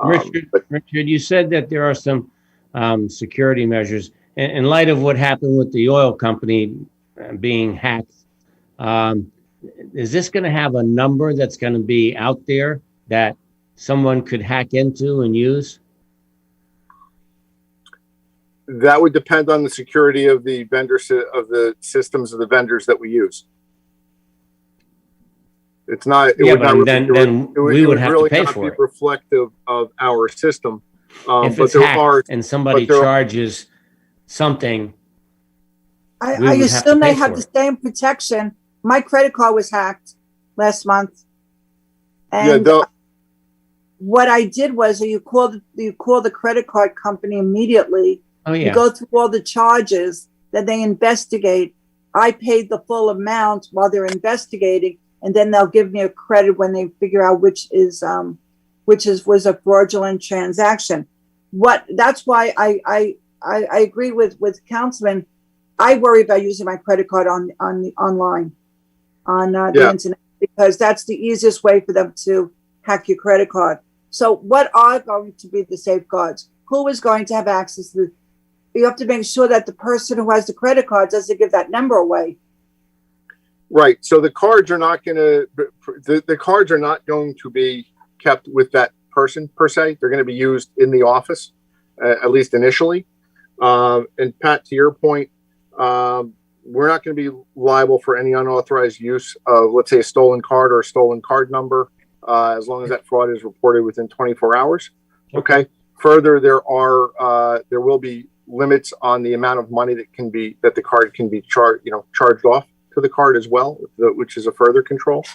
Richard, you said that there are some security measures. In light of what happened with the oil company being hacked, is this going to have a number that's going to be out there that someone could hack into and use? That would depend on the security of the systems of the vendors that we use. It's not. It would not then we would have really to pay not for be it. Reflective of our system. If it's hacked and somebody charges something, I assume they have the same protection. My credit card was hacked last month, and what I did was you call the credit card company immediately. Oh yeah. You go through all the charges, then they investigate. I paid the full amount while they're investigating, and then they'll give me a credit when they figure out which was a fraudulent transaction. That's why I agree with Councilman. I worry about using my credit card online on the internet, because that's the easiest way for them to hack your credit card. So what are going to be the safeguards? Who is going to have access to you have to make sure that the person who has the credit card doesn't give that number away. Right. So the cards are not going to, the cards are not going to be kept with that person per se. They're going to be used in the office, at least initially. And Pat, to your point, we're not going to be liable for any unauthorized use of, let's say, a stolen card or a stolen card number, as long as that fraud is reported within 24 hours. Okay. Further, there will be limits on the amount of money that the card can be charged off to the card as well, which is a further control.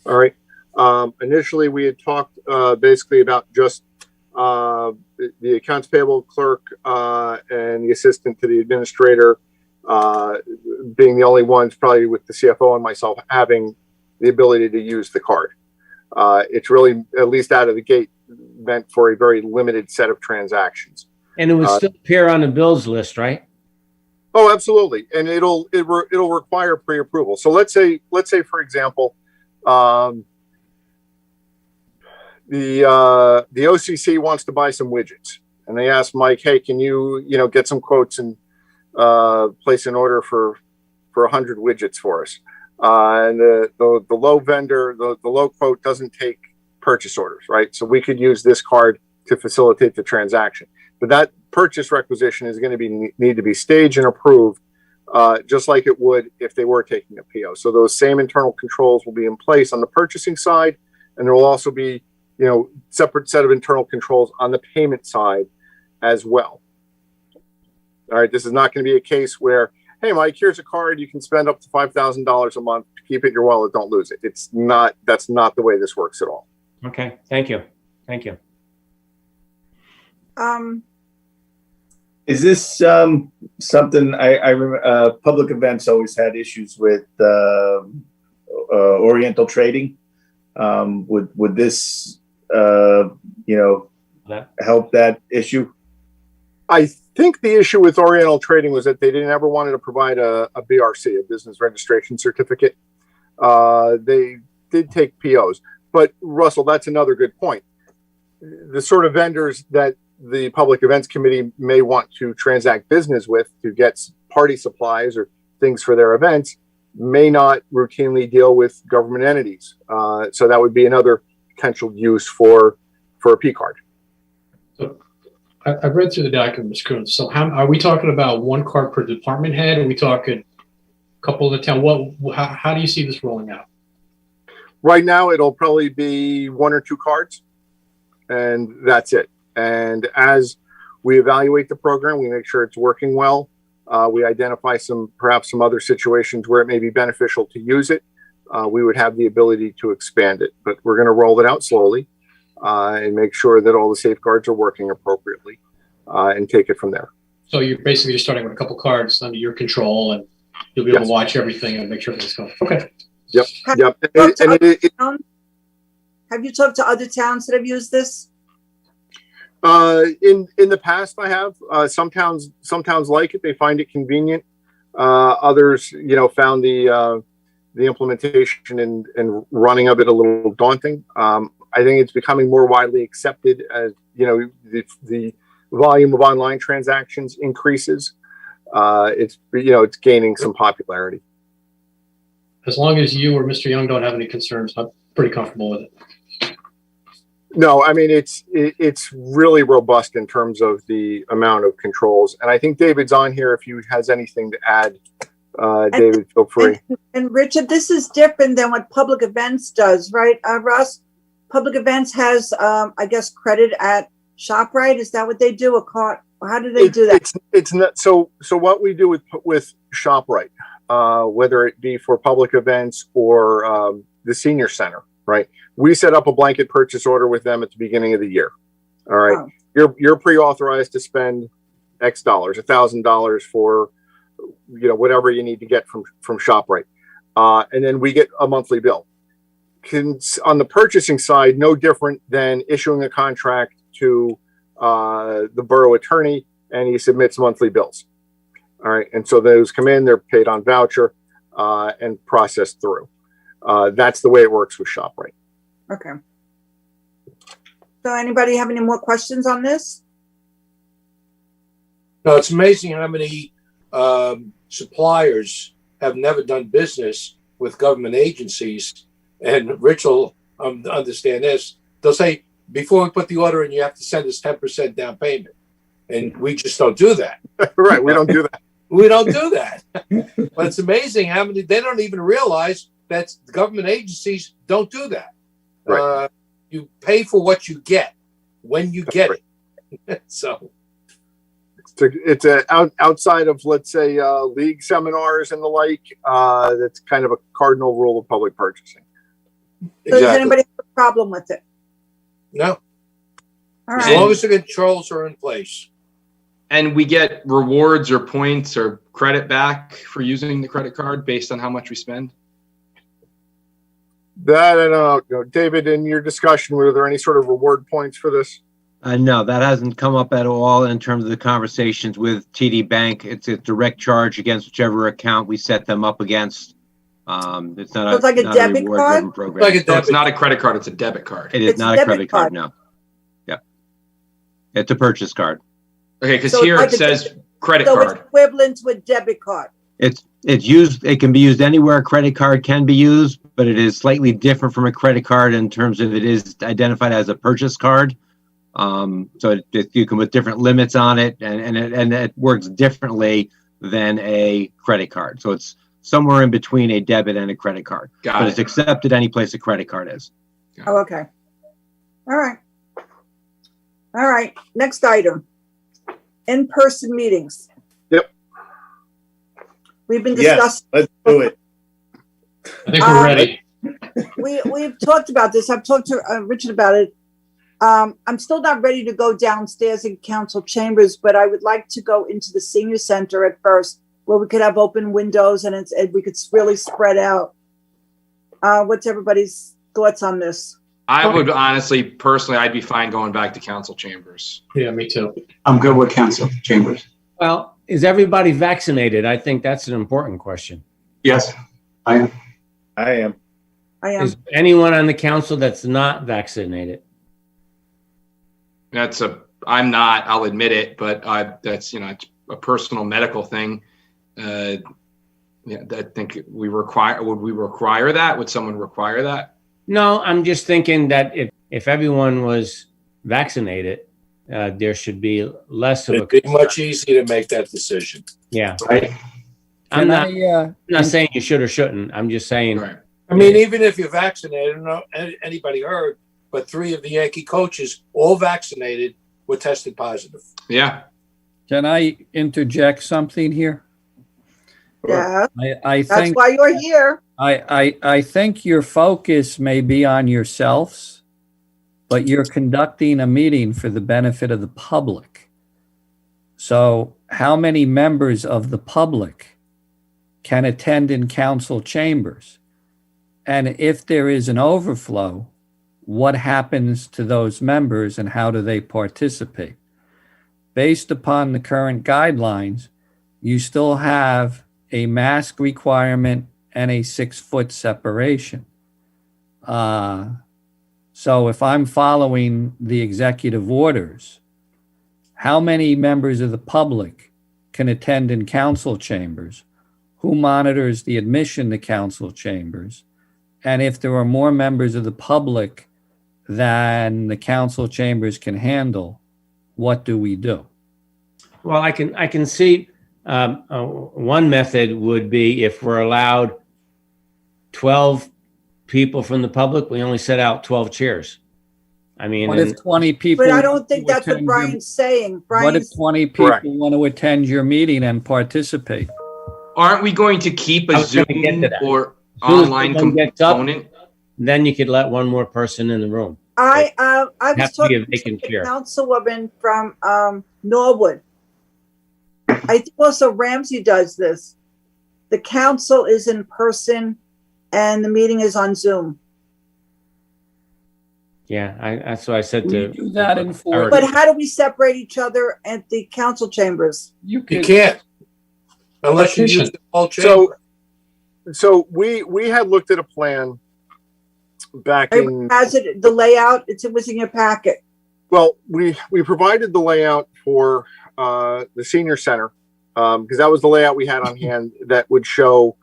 All right. Initially, we had talked basically about just the accounts payable clerk and the assistant to the administrator being the only ones, probably with the CFO and myself, having the ability to use the card. It's really, at least out of the gate, meant for a very limited set of transactions. And it would still appear on the bills list, right? Oh, absolutely. And it'll require pre-approval. So let's say for example, the OCC wants to buy some widgets, and they ask Mike, hey, can you get some quotes and place an order for 100 widgets for us? And the low vendor, the low quote doesn't take purchase orders, right? So we could use this card to facilitate the transaction. But that purchase requisition is going to need to be staged and approved, just like it would if they were taking a PO. So those same internal controls will be in place on the purchasing side, and there will also be, separate set of internal controls on the payment side as well. All right, this is not going to be a case where, hey, Mike, here's a card, you can spend up to $5,000 a month, keep it in your wallet, don't lose it. That's not the way this works at all. Okay, thank you. Thank you. Is this something I remember? Public events always had issues with Oriental trading. Would this help that issue? I think the issue with Oriental Trading was that they didn't ever wanted to provide a BRC, a business registration certificate. They did take POs, but Russell, that's another good point. The sort of vendors that the Public Events Committee may want to transact business with to get party supplies or things for their events may not routinely deal with government entities. So that would be another potential use for a P card. I've read through the document, Mr. Coons. So how are we talking about one card per department head? Are we talking a couple of the town? How do you see this rolling out? Right now, it'll probably be 1 or 2 cards, and that's it. And as we evaluate the program, we make sure it's working well. We identify perhaps some other situations where it may be beneficial to use it. We would have the ability to expand it, but we're going to roll it out slowly and make sure that all the safeguards are working appropriately and take it from there. So you're basically just starting with a couple cards under your control, and you'll be able to watch everything and make sure things go. Okay. Yep. Have you talked to other towns that have used this? In the past, I have. Some towns like it. They find it convenient. Others, found the implementation and running of it a little daunting. I think it's becoming more widely accepted as the volume of online transactions increases. It's gaining some popularity. As long as you or Mr. Young don't have any concerns, I'm pretty comfortable with it. No, I mean, it's really robust in terms of the amount of controls. And I think David's on here. If he has anything to add, David, feel free. And Richard, this is different than what Public Events does, right, Russ? Public Events has, I guess, credit at ShopRite. Is that what they do? A card? How do they do that? It's not. So what we do with ShopRite, whether it be for public events or the senior center, right? We set up a blanket purchase order with them at the beginning of the year. All right. Oh. You're pre-authorized to spend X dollars, $1,000 for, whatever you need to get from ShopRite. And then we get a monthly bill. On the purchasing side, no different than issuing a contract to the borough attorney, and he submits monthly bills. All right. And so those come in, they're paid on voucher and processed through. That's the way it works with ShopRite. Okay. So anybody have any more questions on this? No, it's amazing how many suppliers have never done business with government agencies. And Rich will understand this. They'll say, before we put the order in, you have to send us 10% down payment. And we just don't do that. Right. We don't do that. We don't do that. But it's amazing how many, they don't even realize that government agencies don't do that. Right. You pay for what you get when you get it. So it's outside of, let's say, league seminars and the like. That's kind of a cardinal rule of public purchasing. So exactly. Does anybody have a problem with it? No. All as right. long as the controls are in place. And we get rewards or points or credit back for using the credit card based on how much we spend? That I don't know. David, in your discussion, were there any sort of reward points for this? No, that hasn't come up at all in terms of the conversations with TD Bank. It's a direct charge against whichever account we set them up against. It's not it's like a debit card? Program. Like a debit. It's not a credit card, it's a debit card. It is not a credit card, no. Yep. It's a purchase card. Okay, because so here like it says credit card. So it's equivalent to a debit card. It's used, it can be used anywhere a credit card can be used, but it is slightly different from a credit card in terms of it is identified as a purchase card. So you can put different limits on it and it works differently than a credit card. So it's somewhere in between a debit and a credit card. But it's accepted any place a credit card is. Oh, okay. All right. All right. Next item. In-person meetings. Yep. We've been discussing. Yes, let's do it. I think we're ready. We've talked about this. I've talked to Richard about it. I'm still not ready to go downstairs in council chambers, but I would like to go into the senior center at first, where we could have open windows and we could really spread out. What's everybody's thoughts on this? I would honestly, personally, I'd be fine going back to council chambers. Yeah, me too. I'm good with council chambers. Well, is everybody vaccinated? I think that's an important question. Yes, I am. I am. Is anyone on the council that's not vaccinated? I'm not, I'll admit it, but that's, it's a personal medical thing. Yeah, I think would we require that? Would someone require that? No, I'm just thinking that if everyone was vaccinated, there should be less of a It'd be concern. much easier to make that decision. Yeah. Right. I'm not I, saying you should or shouldn't. I'm just saying. Right. I mean, even if you're vaccinated, I don't know anybody heard, but 3 of the Yankee coaches, all vaccinated, were tested positive. Yeah. can I interject something here? Yeah, I that's think why you're here. I think your focus may be on yourselves, but you're conducting a meeting for the benefit of the public. So how many members of the public can attend in council chambers? And if there is an overflow, what happens to those members and how do they participate? Based upon the current guidelines, you still have a mask requirement and a 6-foot separation. So if I'm following the executive orders, how many members of the public can attend in council chambers? Who monitors the admission to council chambers? And if there are more members of the public than the council chambers can handle, what do we do? Well, I can see one method would be if we're allowed 12 people from the public, we only set out 12 chairs. I mean, What if 20 people? But I don't think that's what attend Brian's saying. What if Brian's, 20 people Correct. want to attend your meeting and participate? Aren't we going to keep I a was gonna Zoom get to that. or As soon as online someone gets up, component? then you could let one more person in the room. I Have was to be a talking to vacant the chair. councilwoman from Norwood. I think also Ramsey does this. The council is in person and the meeting is on Zoom. Yeah, that's what I said We to. do that in four- Eric. But how do we separate each other at the council chambers? You You could, can't. Unless you use the whole chamber. So we had looked at a plan back in, Has it, the layout, it was in your packet. well, we provided the layout for the senior center, because that was the layout we had on hand that would show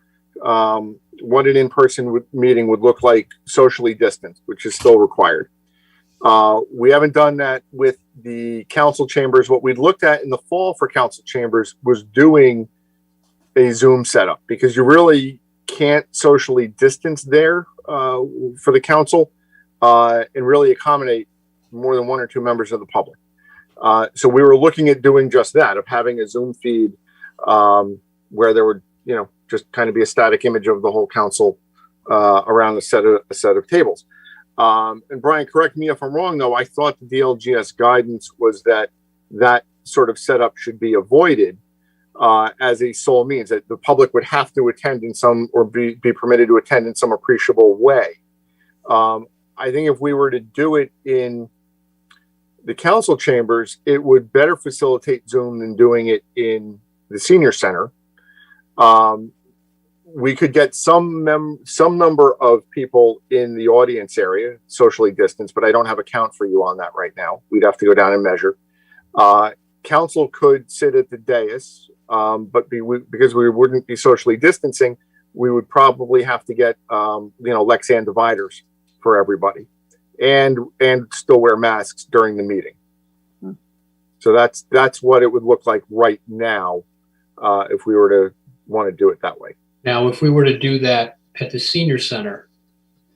what an in-person meeting would look like socially distanced, which is still required. We haven't done that with the council chambers. What we'd looked at in the fall for council chambers was doing a Zoom setup, because you really can't socially distance there for the council and really accommodate more than 1 or 2 members of the public. So we were looking at doing just that, of having a Zoom feed where there would, just kind of be a static image of the whole council around a set of tables. And Brian, correct me if I'm wrong, though. I thought the DLGS guidance was that sort of setup should be avoided as a sole means, that the public would have to attend in some, or be permitted to attend in some appreciable way. I think if we were to do it in the council chambers, it would better facilitate Zoom than doing it in the senior center. We could get some number of people in the audience area, socially distanced, but I don't have a count for you on that right now. We'd have to go down and measure. Council could sit at the dais, but because we wouldn't be socially distancing, we would probably have to get, Lexan dividers for everybody, and still wear masks during the meeting. So that's what it would look like right now, if we were to want to do it that way. Now, if we were to do that at the senior center,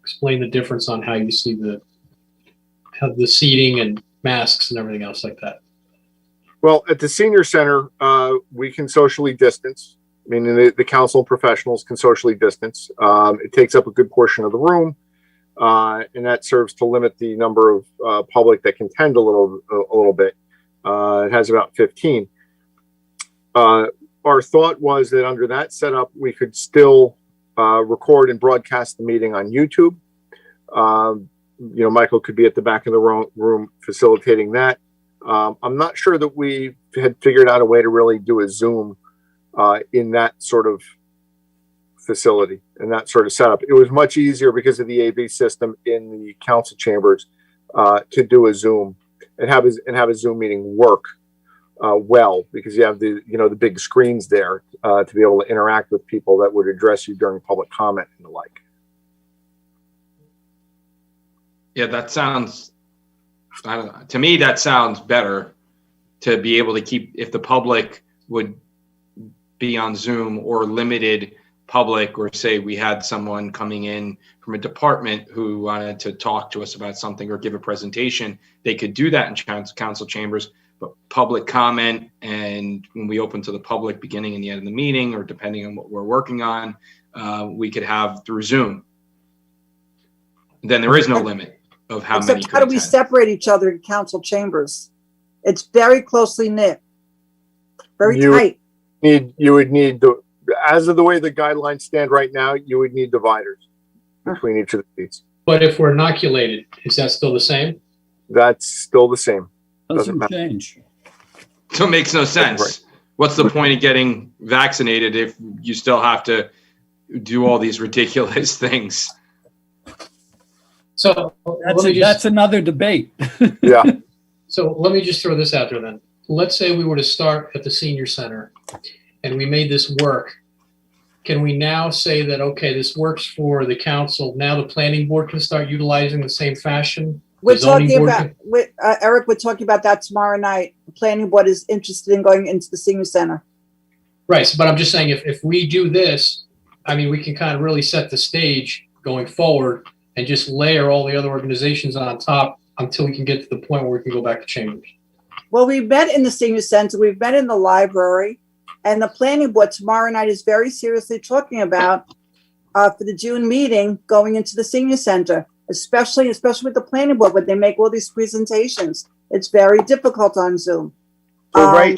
explain the difference on how you see how the seating and masks and everything else like that. Well, at the senior center, we can socially distance, meaning the council professionals can socially distance. It takes up a good portion of the room, and that serves to limit the number of public that can attend a little bit. It has about 15. Our thought was that under that setup, we could still record and broadcast the meeting on YouTube. Michael could be at the back of the room facilitating that. I'm not sure that we had figured out a way to really do a Zoom in that sort of facility and that sort of setup. It was much easier because of the AV system in the council chambers to do a Zoom and have a Zoom meeting work well, because you have the big screens there to be able to interact with people that would address you during public comment and the like. Yeah, that sounds, I don't know, to me, that sounds better, to be able to keep, if the public would be on Zoom or limited public, or say we had someone coming in from a department who wanted to talk to us about something or give a presentation, they could do that in council chambers. But public comment, and when we open to the public beginning and the end of the meeting, or depending on what we're working on, we could have through Zoom. Then there is no limit of how many. Except how do we separate each other in council chambers? It's very closely knit, very tight. You would need as of the way the guidelines stand right now, you would need dividers between each of the seats. But if we're inoculated, is that still the same? That's still the same. Doesn't change. So it makes no sense. Right. What's the point of getting vaccinated if you still have to do all these ridiculous things? So That's another debate. Yeah. So let me just throw this out there then. Let's say we were to start at the senior center and we made this work. Can we now say that, okay, this works for the council, now the planning board can start utilizing the same fashion? We're talking about, Eric, we're talking about that tomorrow night. The planning board is interested in going into the senior center. Right, but I'm just saying, if we do this, I mean, we can kind of really set the stage going forward and just layer all the other organizations on top until we can get to the point where we can go back to chambers. Well, we've met in the senior center, we've met in the library, and the planning board tomorrow night is very seriously talking about for the June meeting going into the senior center, especially with the planning board when they make all these presentations. It's very difficult on Zoom. So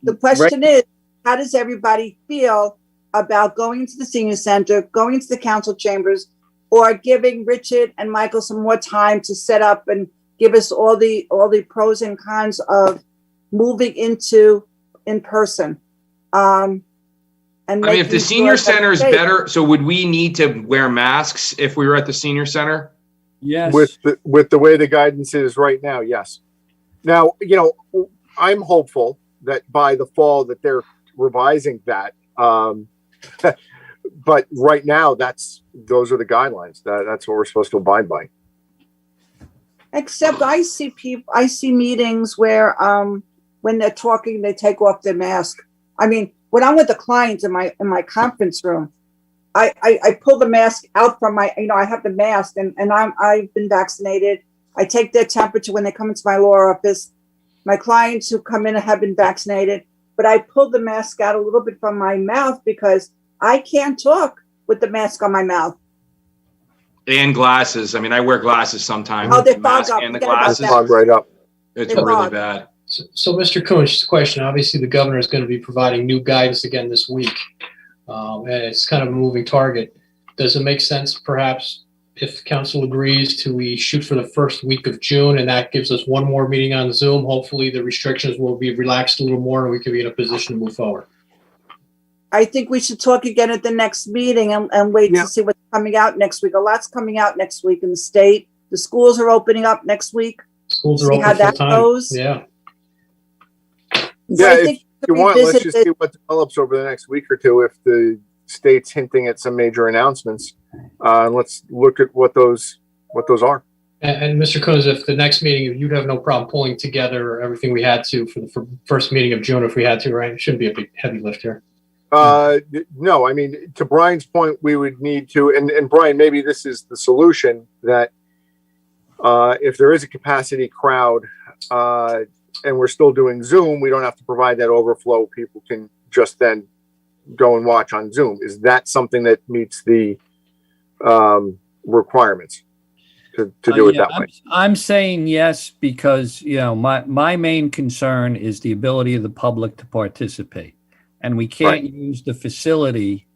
The question is, how does everybody feel about going into the senior center, going into the council chambers, or giving Richard and Michael some more time to set up and give us all the pros and cons of moving into in person? And I mean, if the senior center is better, so would we need to wear masks if we were at the senior center? Yes. With the way the guidance is right now, yes. Now, I'm hopeful that by the fall that they're revising that. But right now, those are the guidelines. That's what we're supposed to abide by. Except I see meetings where when they're talking, they take off their mask. I mean, when I'm with the clients in my conference room, I pull the mask out from my, I have the mask and I've been vaccinated. I take their temperature when they come into my law office. My clients who come in have been vaccinated, but I pull the mask out a little bit from my mouth because I can't talk with the mask on my mouth. And glasses. I mean, I wear glasses sometimes. Oh, they The mask fog up. and the Forget about glasses. that. Fog right up. It's They really fog. bad. So Mr. Kuhn, just a question. Obviously, the governor is going to be providing new guidance again this week. And it's kind of a moving target. Does it make sense, perhaps, if council agrees we shoot for the first week of June, and that gives us one more meeting on Zoom? Hopefully, the restrictions will be relaxed a little more, and we can be in a position to move forward. I think we should talk again at the next meeting and wait to see what's coming out next week. A lot's coming out next week in the state. The schools are opening up next week. Schools are See open how that full time. goes. Yeah. So I Yeah, think if you want, let's just see what develops over the next week or two. If the state's hinting at some major announcements, let's look at what those are. And Mr. Coons, if the next meeting, you'd have no problem pulling together everything we had to for the first meeting of June if we had to, right? It shouldn't be a big heavy lift here. No, I mean, to Brian's point, we would need to, and Brian, maybe this is the solution, that if there is a capacity crowd and we're still doing Zoom, we don't have to provide that overflow. People can just then go and watch on Zoom. Is that something that meets the requirements to do it that way? I'm saying yes, because, my main concern is the ability of the public to participate. And we can't use the facility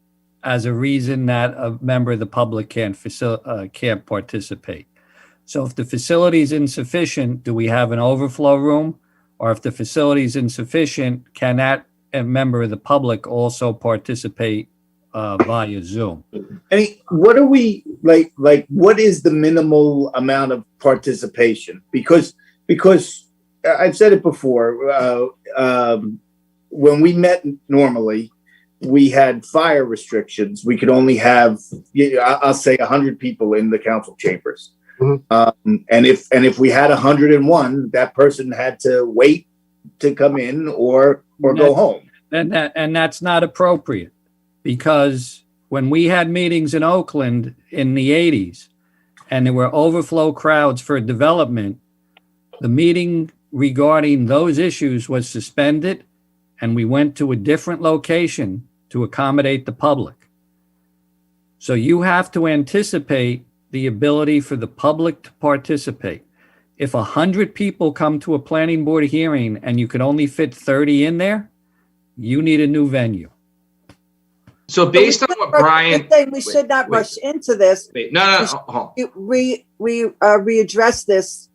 as a reason that a member of the public can't participate. So if the facility is insufficient, do we have an overflow room? Or if the facility is insufficient, can that member of the public also participate via Zoom? I mean, what are we like? What is the minimal amount of participation? Because I've said it before. When we met normally, we had fire restrictions, we could only have, I'll say 100 people in the council chambers. And if we had 101, that person had to wait to come in or go home. And that's not appropriate, because when we had meetings in Oakland in the 80s and there were overflow crowds for development, the meeting regarding those issues was suspended and we went to a different location to accommodate the public. So you have to anticipate the ability for the public to participate. If 100 people come to a planning board hearing and you can only fit 30 in there, you need a new venue. So based on what Brian, we should not rush into this. No. We readdress this.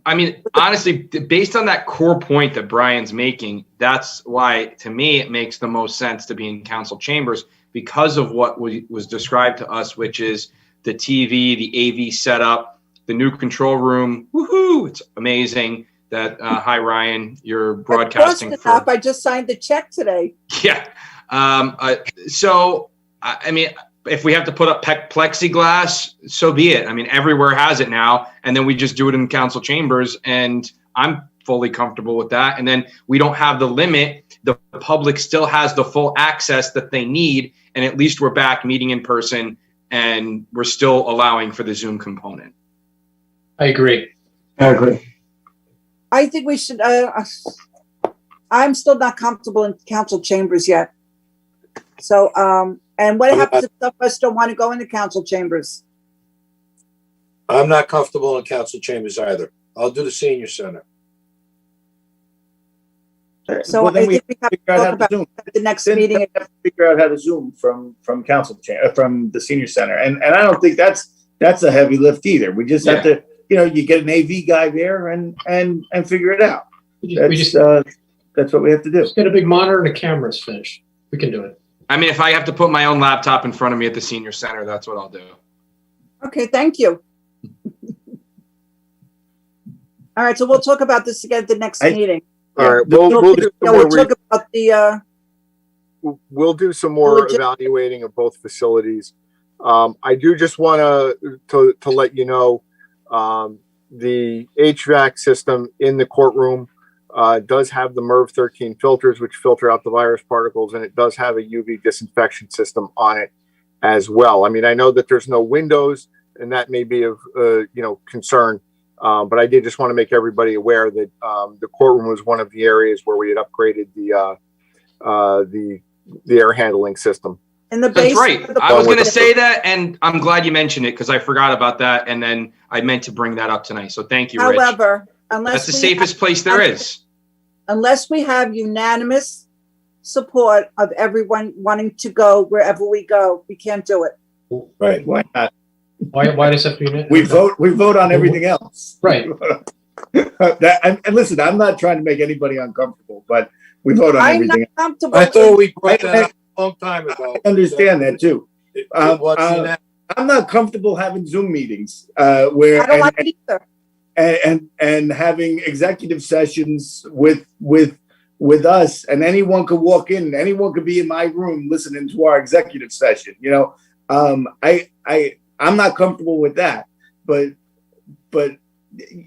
I mean, honestly, based on that core point that Brian's making, that's why, to me, it makes the most sense to be in council chambers, because of what was described to us, which is the TV, the AV setup, the new control room. Woohoo! It's amazing that, hi, Ryan, you're broadcasting. I just signed the check today. Yeah. So, I mean, if we have to put up plexiglass, so be it. I mean, everywhere has it now. And then we just do it in council chambers. And I'm fully comfortable with that. And then we don't have the limit. The public still has the full access that they need. And at least we're back meeting in person and we're still allowing for the Zoom component. I agree. I think we should, I'm still not comfortable in council chambers yet. So, and what happens if some of us don't want to go into council chambers? I'm not comfortable in council chambers either. I'll do the senior center. So Well, then I think we have to figure out how talk to about Zoom. the next Then meeting. we have to figure out how to Zoom from from the senior center. And I don't think that's a heavy lift either. We just have to, you get an AV guy there and figure it out. That's what we have to do. Just get a big monitor and a camera's finished. We can do it. I mean, if I have to put my own laptop in front of me at the senior center, that's what I'll do. Okay, thank you. All right, so we'll talk about this again at the next meeting. All right, we'll do some more. Talk about the. We'll do some more evaluating of both facilities. I do just want to let you know, the HVAC system in the courtroom does have the MERV 13 filters, which filter out the virus particles, and it does have a UV disinfection system on it as well. I mean, I know that there's no windows, and that may be of concern, but I did just want to make everybody aware that the courtroom was one of the areas where we had upgraded the air handling system. That's right. I was going to say that, and I'm glad you mentioned it because I forgot about that, and then I meant to bring that up tonight. So thank you, Rich. However, that's the safest place there is. Unless we have unanimous support of everyone wanting to go wherever we go, we can't do it. Right? Why not? Why does that mean? We vote on everything else. Right. And listen, I'm not trying to make anybody uncomfortable, but we vote on everything. I'm not comfortable. I thought we brought that up a long time ago. I understand that too. I'm not comfortable having Zoom meetings where I don't like it either. And having executive sessions with us, and anyone could walk in, anyone could be in my room listening to our executive session. I'm not comfortable with that, but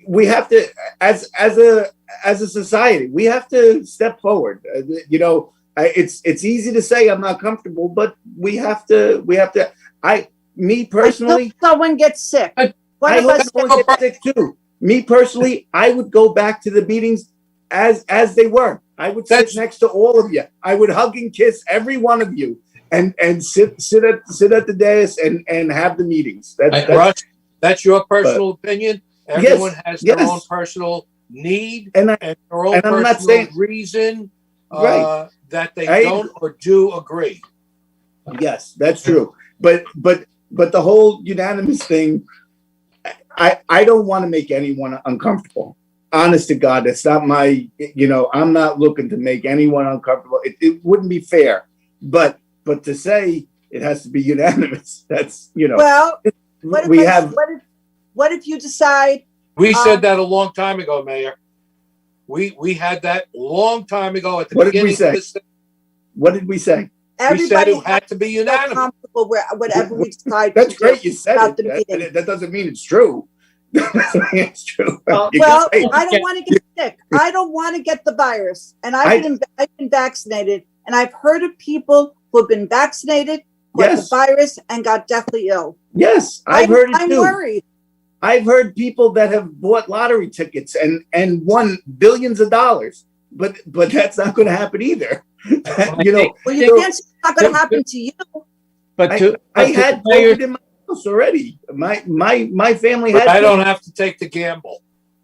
we have to, as a society, we have to step forward. It's easy to say I'm not comfortable, but we have to. Me personally, someone gets sick. I hope someone gets sick too. Me personally, I would go back to the meetings as they were. I would sit next to all of you. I would hug and kiss every one of you, and sit at the dais and have the meetings. That's your personal opinion. Everyone has their own personal need and their own personal reason that they don't or do agree. Yes, that's true. But the whole unanimous thing, I don't want to make anyone uncomfortable. Honest to God, that's not my, I'm not looking to make anyone uncomfortable. It wouldn't be fair. But to say it has to be unanimous, that's, Well, what if you decide? We said that a long time ago, Mayor. We had that long time ago at the beginning of this thing. What did we say? We said Everybody it had to be feel unanimous. comfortable where whatever we decide That's to great. do You said about it. the meeting. That doesn't mean it's true. That doesn't mean it's true. Well, You can Well, say it. I don't want to get sick. I don't want to get the virus. And I've been vaccinated, and I've heard of people who have been vaccinated, got Yes. the virus, and got deathly ill. Yes, I've heard it I'm too. worried. I've heard people that have bought lottery tickets and won billions of dollars, but that's not going to happen either. You know, Well, you can't say it's not going to happen to you. But I had COVID in my house already. My family had. But I don't have to take the gamble.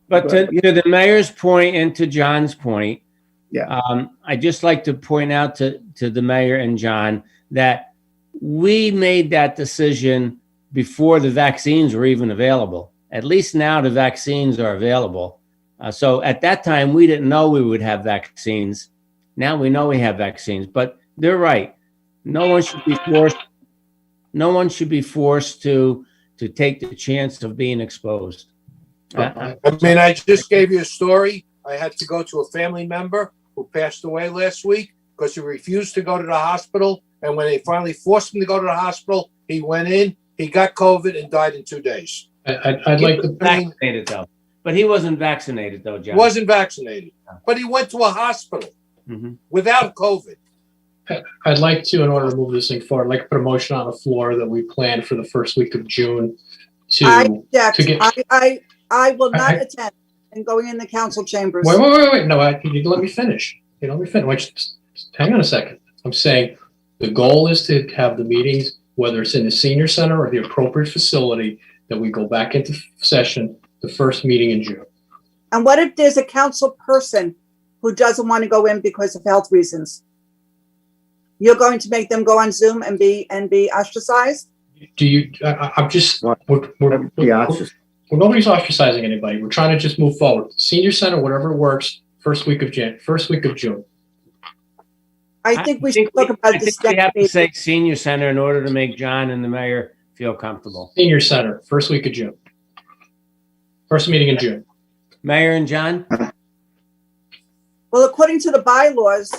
But to the mayor's point and to John's point, Yeah. I'd just like to point out to the mayor and John that we made that decision before the vaccines were even available. At least now the vaccines are available. So at that time, we didn't know we would have vaccines. Now we know we have vaccines. But they're right. No one should be forced. No one should be forced to take the chance of being exposed. I mean, I just gave you a story. I had to go to a family member who passed away last week because he refused to go to the hospital. And when they finally forced him to go to the hospital, he went in, he got COVID and died in 2 days. I'd like to. Vaccinated though, but he wasn't vaccinated though, John. Wasn't vaccinated, but he went to a hospital without COVID. I'd like to, in order to move this thing forward, I'd like to put a motion on the floor that we plan for the first week of June I to object. get. I will not I- attend and going in the council chambers. Wait. No, you need to let me finish. You know, let me finish. Wait, just hang on a second. I'm saying the goal is to have the meetings, whether it's in the senior center or the appropriate facility, that we go back into session the first meeting in June. And what if there's a council person who doesn't want to go in because of health reasons? You're going to make them go on Zoom and be ostracized? Do you? I'm just. Yeah, Nobody's ostracizing anybody. We're trying to just move forward. Senior center, whatever works. First week of June. I think we should talk about this We have next to meeting. say senior center in order to make John and the mayor feel comfortable. Senior center, first week of June. First meeting in June. Mayor and John? Well, according to the bylaws,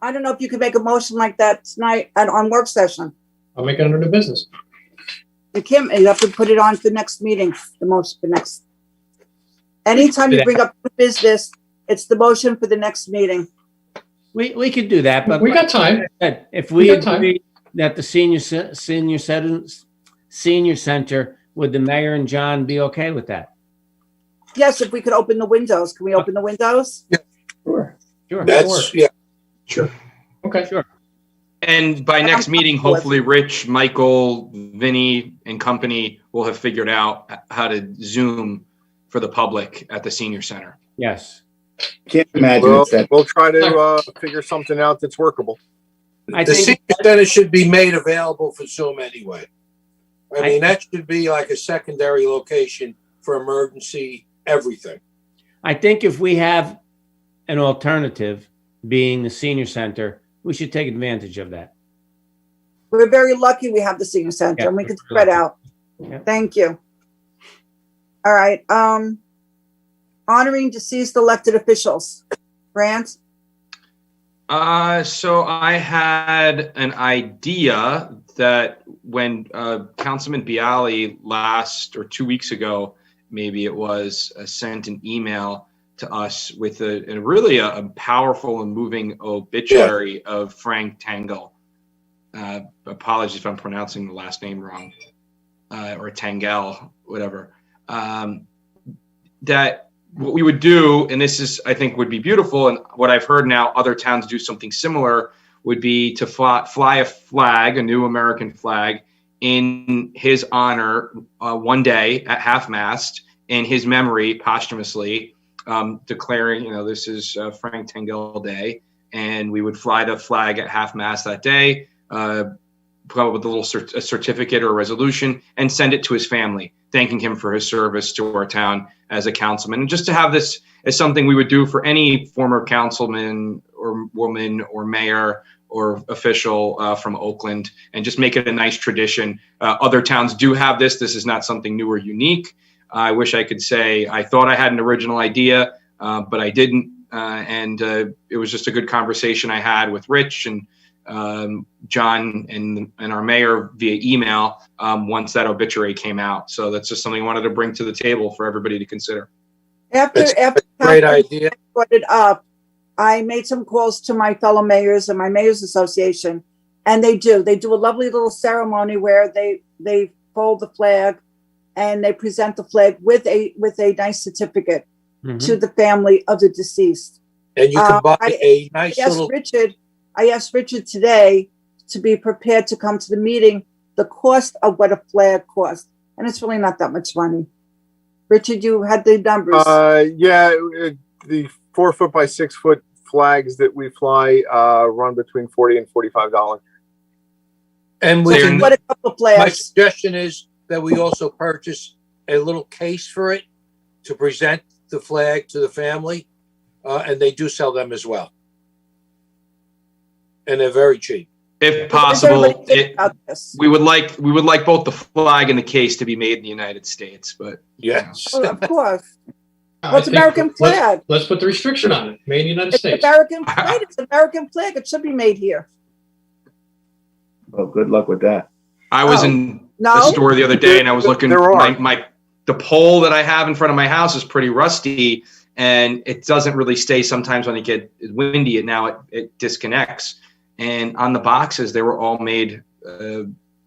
I don't know if you can make a motion like that tonight and on work session. I'll make it under new business. You can't, you have to put it on for the next meeting, the next. Anytime you bring up business, it's the motion for the next meeting. We could do that, but We got time. if we We got time. agree that the senior center, would the mayor and John be okay with that? Yes, if we could open the windows. Can we open the windows? sure. Sure. That's, yeah. Okay. Sure. And by next meeting, hopefully Rich, Michael, Vinny, and company will have figured out how to Zoom for the public at the senior center. Yes. Can't imagine Well, it's that. we'll try to figure something out that's workable. I The think senior center should be made available for Zoom anyway. I mean, that should be like a secondary location for emergency everything. I think if we have an alternative being the senior center, we should take advantage of that. We're very lucky we have the senior center and we can spread out. Yeah. Thank you. All right, honoring deceased elected officials. Grant? So I had an idea that when Councilman Bialy last or 2 weeks ago, maybe it was, sent an email to us with a really powerful and moving obituary of Frank Tangle. Apologies if I'm pronouncing the last name wrong, or Tangel, whatever. That what we would do, and this is, I think, would be beautiful, and what I've heard now other towns do something similar, would be to fly a flag, a new American flag, in his honor one day at half-mast, in his memory posthumously, declaring, this is Frank Tangel Day, and we would fly the flag at half-mast that day, come up with a little a certificate or a resolution, and send it to his family, thanking him for his service to our town as a councilman. And just to have this as something we would do for any former councilman or woman or mayor or official from Oakland, and just make it a nice tradition. Other towns do have this. This is not something new or unique. I wish I could say I thought I had an original idea, but I didn't. And it was just a good conversation I had with Rich and John and our mayor via email once that obituary came out. So that's just something I wanted to bring to the table for everybody to consider. After Great idea. brought it up, I made some calls to my fellow mayors and my mayors association, and they do a lovely little ceremony where they fold the flag and they present the flag with a nice certificate to the family of the deceased. And you can buy a nice little. I asked Richard today to be prepared to come to the meeting, the cost of what a flag costs, and it's really not that much money. Richard, you had the numbers. The 4 foot by 6 foot flags that we fly run between $40 and $45. And what a couple of flags. My suggestion is that we also purchase a little case for it to present the flag to the family, and they do sell them as well, and they're very cheap. If possible, we would like both the flag and the case to be made in the United States. But yes, well, of course. Well, it's American flag. Let's put the restriction on it. Made in the United States. American flag. It's American flag. It should be made here. Well, good luck with that. I was in the store the other day and I was looking. The pole that I have in front of my house is pretty rusty, and it doesn't really stay. Sometimes when it gets windy, it disconnects. And on the boxes, they were all made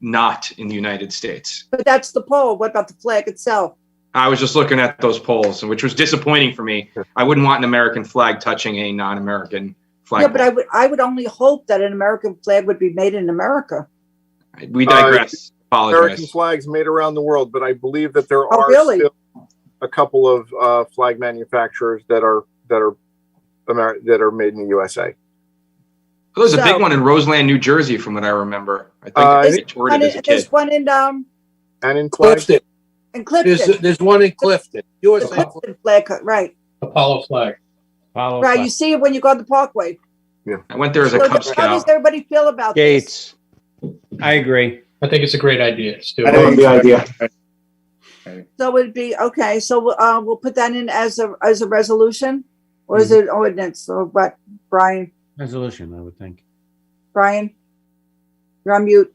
not in the United States. But that's the pole. What about the flag itself? I was just looking at those poles, which was disappointing for me. I wouldn't want an American flag touching a non-American flag. Yeah, but I would only hope that an American flag would be made in America. We digress. Apologize. American flags made around the world, but I believe that there are still a couple of flag manufacturers that are made in the USA. Well, there's a big one in Roseland, New Jersey, from what I remember. I think I toured it as a kid. There's one in and in Clifton. In Clifton. There's one in Clifton. USA Clifton flag, right? Apollo flag. Right. You see it when you go to the Parkway. Yeah. I went there as a Cub Scout. How does everybody feel about Gates. I agree. I think it's a great idea. I think the idea. So it'd be okay. So we'll put that in as a resolution, or is it an ordinance? Or what, Brian? Resolution, I would think. Brian, you're on mute.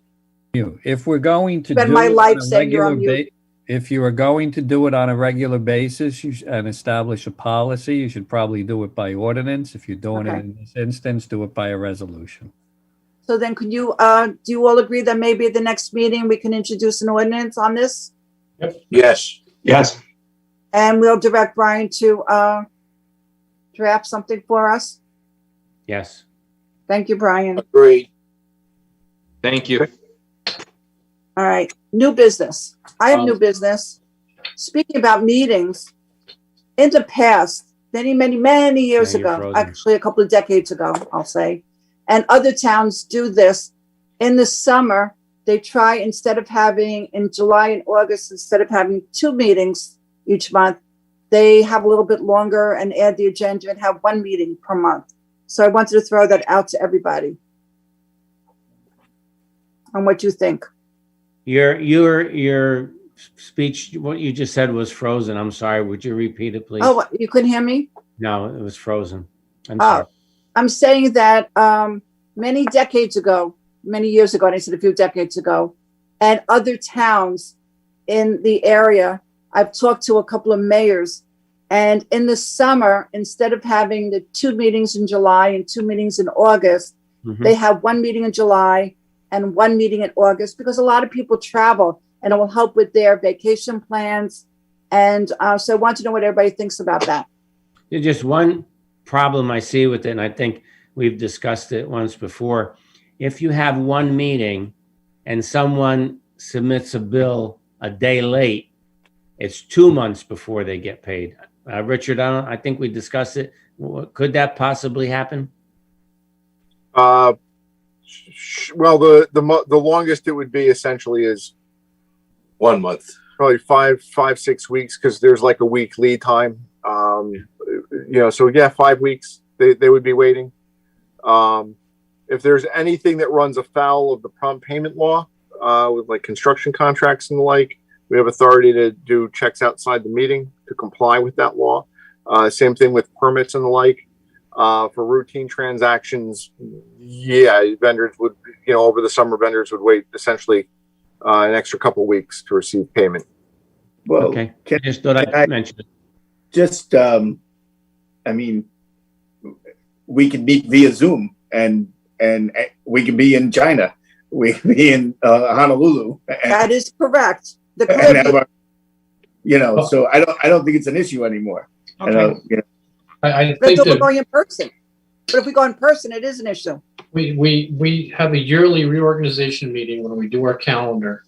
If we're going to Spend do my it life on a saying you're regular on mute. if you are going to do it on a regular basis and establish a policy, you should probably do it by ordinance. If you're doing it in this instance, do it by a resolution. So then can you, do you all agree that maybe at the next meeting we can introduce an ordinance on this? Yep. Yes. Yes. And we'll direct Brian to draft something for us? Yes. Thank you, Brian. Agreed. Thank you. All right, new business. I have new business. Speaking about meetings, in the past, many years Yeah, you're ago, frozen. actually a couple of decades ago, I'll say, and other towns do this. In the summer, they try, instead of having in July and August, instead of having 2 meetings each month, they have a little bit longer and add the agenda and have 1 meeting per month. So I wanted to throw that out to everybody. On what you think. Your speech, what you just said was frozen. I'm sorry. Would you repeat it, please? Oh, you couldn't hear me? No, it was frozen. I'm sorry. I'm saying that many years ago, and I said a few decades ago, and other towns in the area, I've talked to a couple of mayors, and in the summer, instead of having the 2 meetings in July and 2 meetings in August, they have 1 meeting in July and 1 meeting in August, because a lot of people travel and it will help with their vacation plans. And so I want to know what everybody thinks about that. There's just one problem I see with it, and I think we've discussed it once before. If you have 1 meeting and someone submits a bill a day late, it's 2 months before they get paid. Richard, I think we discussed it. Could that possibly happen? Well, the longest it would be essentially is 1 month. Probably 5-6 weeks, because there's like a week lead time. So yeah, 5 weeks they would be waiting. If there's anything that runs afoul of the prompt payment law, with like construction contracts and the like, we have authority to do checks outside the meeting to comply with that law. Same thing with permits and the like. For routine transactions, yeah, vendors would, over the summer, vendors would wait essentially an extra couple weeks to receive payment. Well, Okay, I just thought I'd mention it. just, I mean, we could meet via Zoom and we could be in China. We could be in Honolulu. That is correct. The And Caribbean. so I don't think it's an issue anymore. Okay. I That's think what we're that going in person. But if we go in person, it is an issue. we have a yearly reorganization meeting when we do our calendar.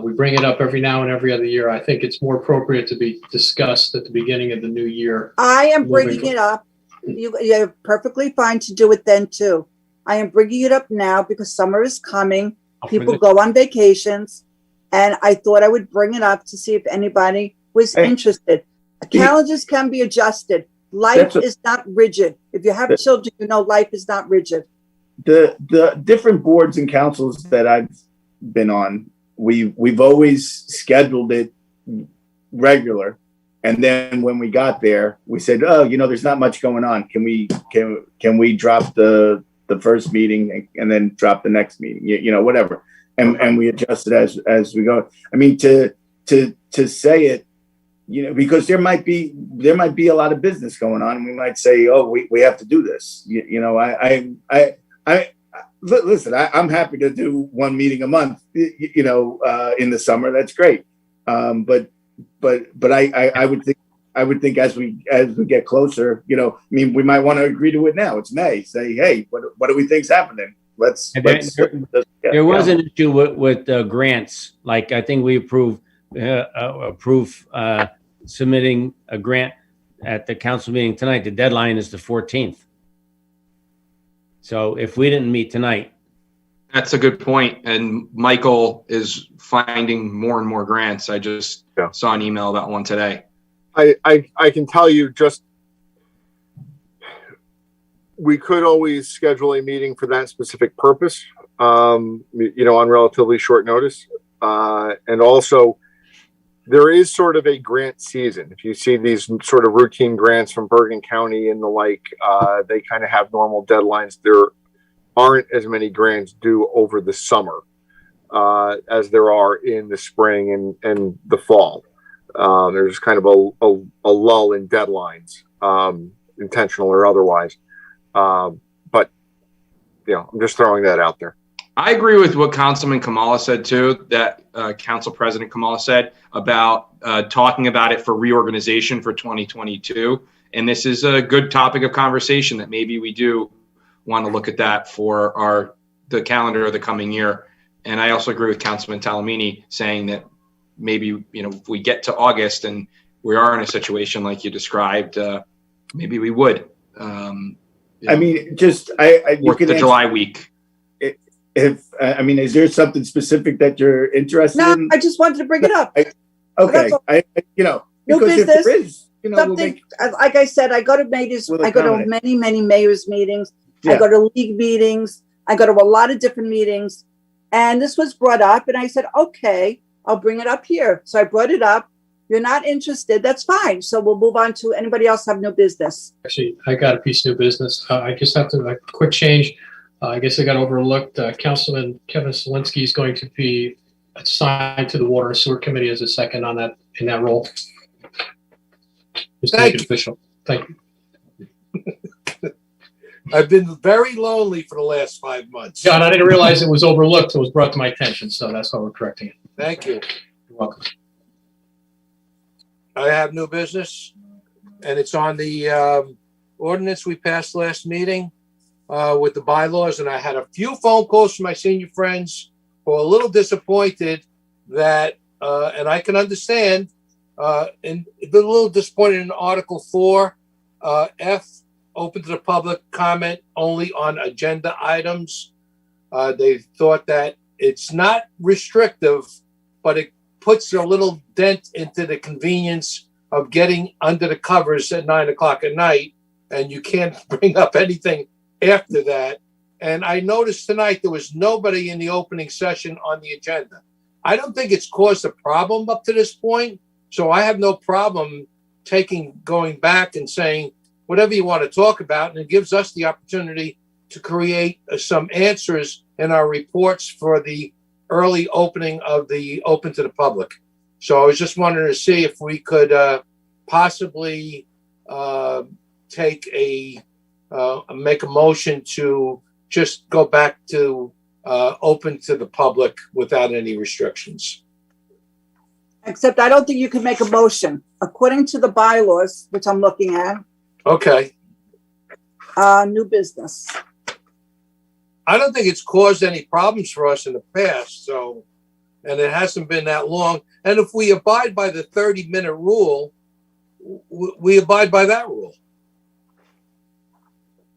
We bring it up every now and every other year. I think it's more appropriate to be discussed at the beginning of the new year. I am bringing it up. You're perfectly fine to do it then too. I am bringing it up now because summer is coming. People go on vacations. And I thought I would bring it up to see if anybody was interested. Calendars can be adjusted. Life is not rigid. If you have children, life is not rigid. The different boards and councils that I've been on, we've always scheduled it regular. And then when we got there, we said, oh, there's not much going on. Can we drop the first meeting and then drop the next meeting, whatever. And we adjust it as we go. I mean, to say it, because there might be a lot of business going on, and we might say, oh, we have to do this. Listen, I'm happy to do one meeting a month, in the summer. That's great. But I would think as we get closer, we might want to agree to it now. It's May. Say, hey, what do we think's happening? There was an issue with grants. Like I think we approve submitting a grant at the council meeting tonight. The deadline is the 14th. So if we didn't meet tonight. That's a good point. And Michael is finding more and more grants. I just saw an email about one today. I can tell you we could always schedule a meeting for that specific purpose, on relatively short notice. And also, there is sort of a grant season. If you see these sort of routine grants from Bergen County and the like, they kind of have normal deadlines. There aren't as many grants due over the summer as there are in the spring and the fall. There's kind of a lull in deadlines, intentional or otherwise. But I'm just throwing that out there. I agree with what Councilman Kamala said too, that Council President Kamala said about talking about it for reorganization for 2022. And this is a good topic of conversation that maybe we do want to look at that for the calendar of the coming year. And I also agree with Councilman Talamini saying that maybe, if we get to August and we are in a situation like you described, maybe we would. The July week. Is there something specific that you're interested in? No, I just wanted to bring it up. New business. Like I said, I go to meetings. I go to many mayors meetings. Yeah. I go to league meetings. I go to a lot of different meetings. And this was brought up, and I said, okay, I'll bring it up here. So I brought it up. You're not interested. That's fine. So we'll move on to anybody else have new business. Actually, I got a piece of new business. I just have to a quick change. I guess I got overlooked. Councilman Kevin Selinsky is going to be assigned to the Water and Sewer Committee as a second in that role. Just to make it official. Thank you. I've been very lonely for the last 5 months. John, I didn't realize it was overlooked. It was brought to my attention, so that's why we're correcting it. Thank you. You're welcome. I have new business, and it's on the ordinance we passed last meeting with the bylaws. And I had a few phone calls from my senior friends who are a little disappointed that, and I can understand, and they're a little disappointed in Article 4, F, open to the public comment only on agenda items. They thought that it's not restrictive, but it puts a little dent into the convenience of getting under the covers at 9 o'clock at night, and you can't bring up anything after that. And I noticed tonight there was nobody in the opening session on the agenda. I don't think it's caused a problem up to this point, so I have no problem going back and saying, whatever you want to talk about, and it gives us the opportunity to create some answers in our reports for the early opening of the open to the public. So I was just wondering to see if we could possibly make a motion to just go back to open to the public without any restrictions. Except I don't think you can make a motion. According to the bylaws, which I'm looking at, Okay. new business. I don't think it's caused any problems for us in the past, so, and it hasn't been that long. And if we abide by the 30-minute rule, we abide by that rule.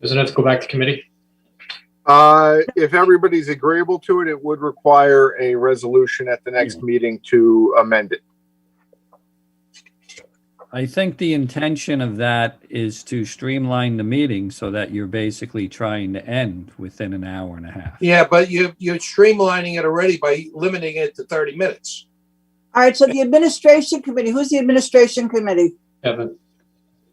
Doesn't have to go back to committee? If everybody's agreeable to it, it would require a resolution at the next meeting to amend it. I think the intention of that is to streamline the meeting so that you're basically trying to end within an hour and a half. Yeah, but you're streamlining it already by limiting it to 30 minutes. All right, so the administration committee, who's the administration committee? Kevin?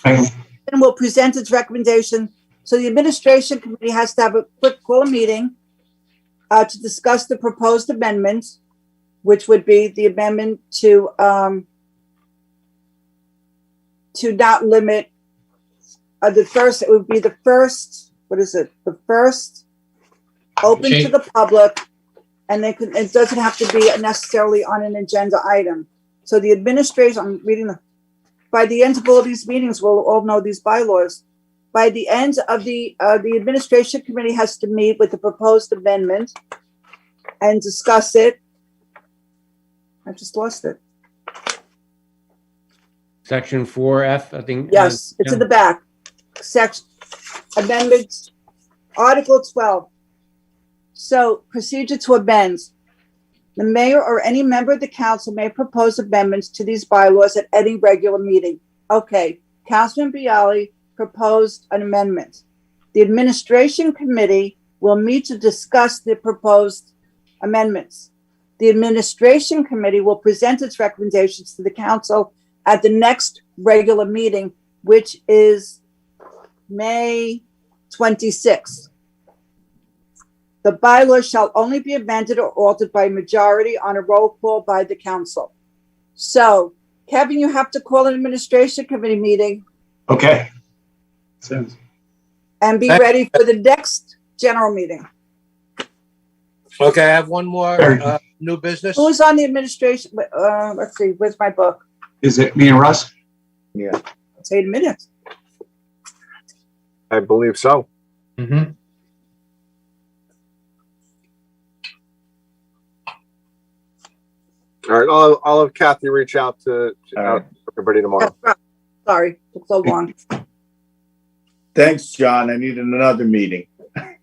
And will present its recommendation. So the administration committee has to have a quick call a meeting to discuss the proposed amendments, which would be the amendment to not limit the first. It would be the first. What is it? The first open to the public, and they could. It doesn't have to be necessarily on an agenda item. So the administration. I'm reading the. By the end of all these meetings, we'll all know these bylaws. By the end of the administration committee has to meet with the proposed amendment and discuss it. I just lost it. Section 4F, I think. Yes, it's in the back. Section amendments, Article 12. So procedure to amend. The mayor or any member of the council may propose amendments to these bylaws at any regular meeting. Okay, Councilman Bialy proposed an amendment. The administration committee will meet to discuss the proposed amendments. The administration committee will present its recommendations to the council at the next regular meeting, which is May 26th. The bylaws shall only be amended or altered by majority on a roll call by the council. So, Kevin, you have to call an administration committee meeting Okay. Sounds. and be ready for the next general meeting. Okay, I have one more new business. Who's on the administration? Let's see, where's my book? Is it me and Russ? Yeah, It's 8 minutes. I believe so. Mm-hmm. All right, I'll have Kathy reach out to everybody tomorrow. Sorry, took so long. Thanks, John. I needed another meeting.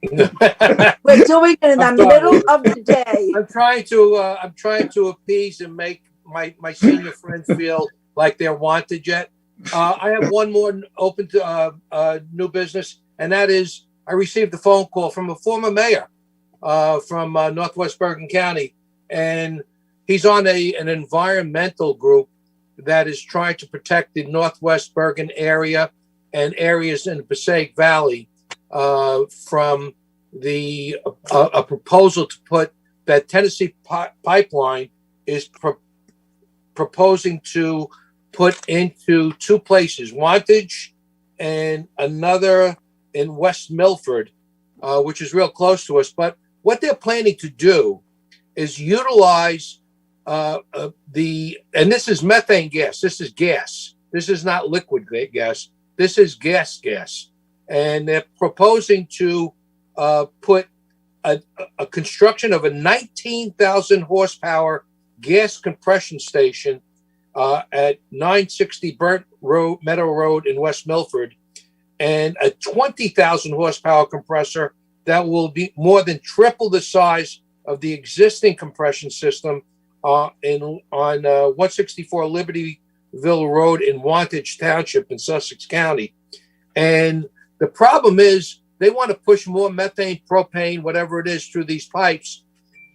We're doing it in the middle of the day. I'm trying to appease and make my senior friends feel like they're wanted yet. I have one more open to new business, and that is I received a phone call from a former mayor from Northwest Bergen County, and he's on an environmental group that is trying to protect the Northwest Bergen area and areas in the Passaic Valley from a proposal to put that Tennessee pipeline is proposing to put into two places, Wantage and another in West Milford, which is real close to us. But what they're planning to do is utilize and this is methane gas. This is gas. This is not liquid gas. This is gas. And they're proposing to put a construction of a 19,000 horsepower gas compression station at 960 Burnt Road, Meadow Road in West Milford, and a 20,000 horsepower compressor that will be more than triple the size of the existing compression system on 164 Libertyville Road in Wantage Township in Sussex County. And the problem is they want to push more methane, propane, whatever it is, through these pipes.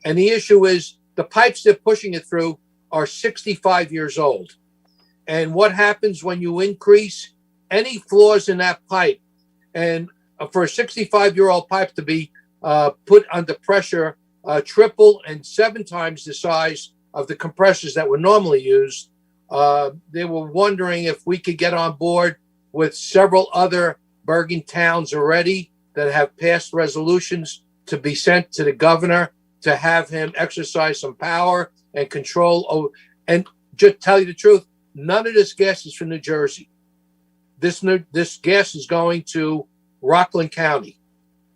And the issue is the pipes they're pushing it through are 65 years old. And what happens when you increase any flaws in that pipe. And for a 65-year-old pipe to be put under pressure, triple and 7 times the size of the compressors that were normally used, they were wondering if we could get on board with several other Bergen towns already that have passed resolutions to be sent to the governor to have him exercise some power and control over. And just tell you the truth, none of this gas is from New Jersey. This gas is going to Rockland County.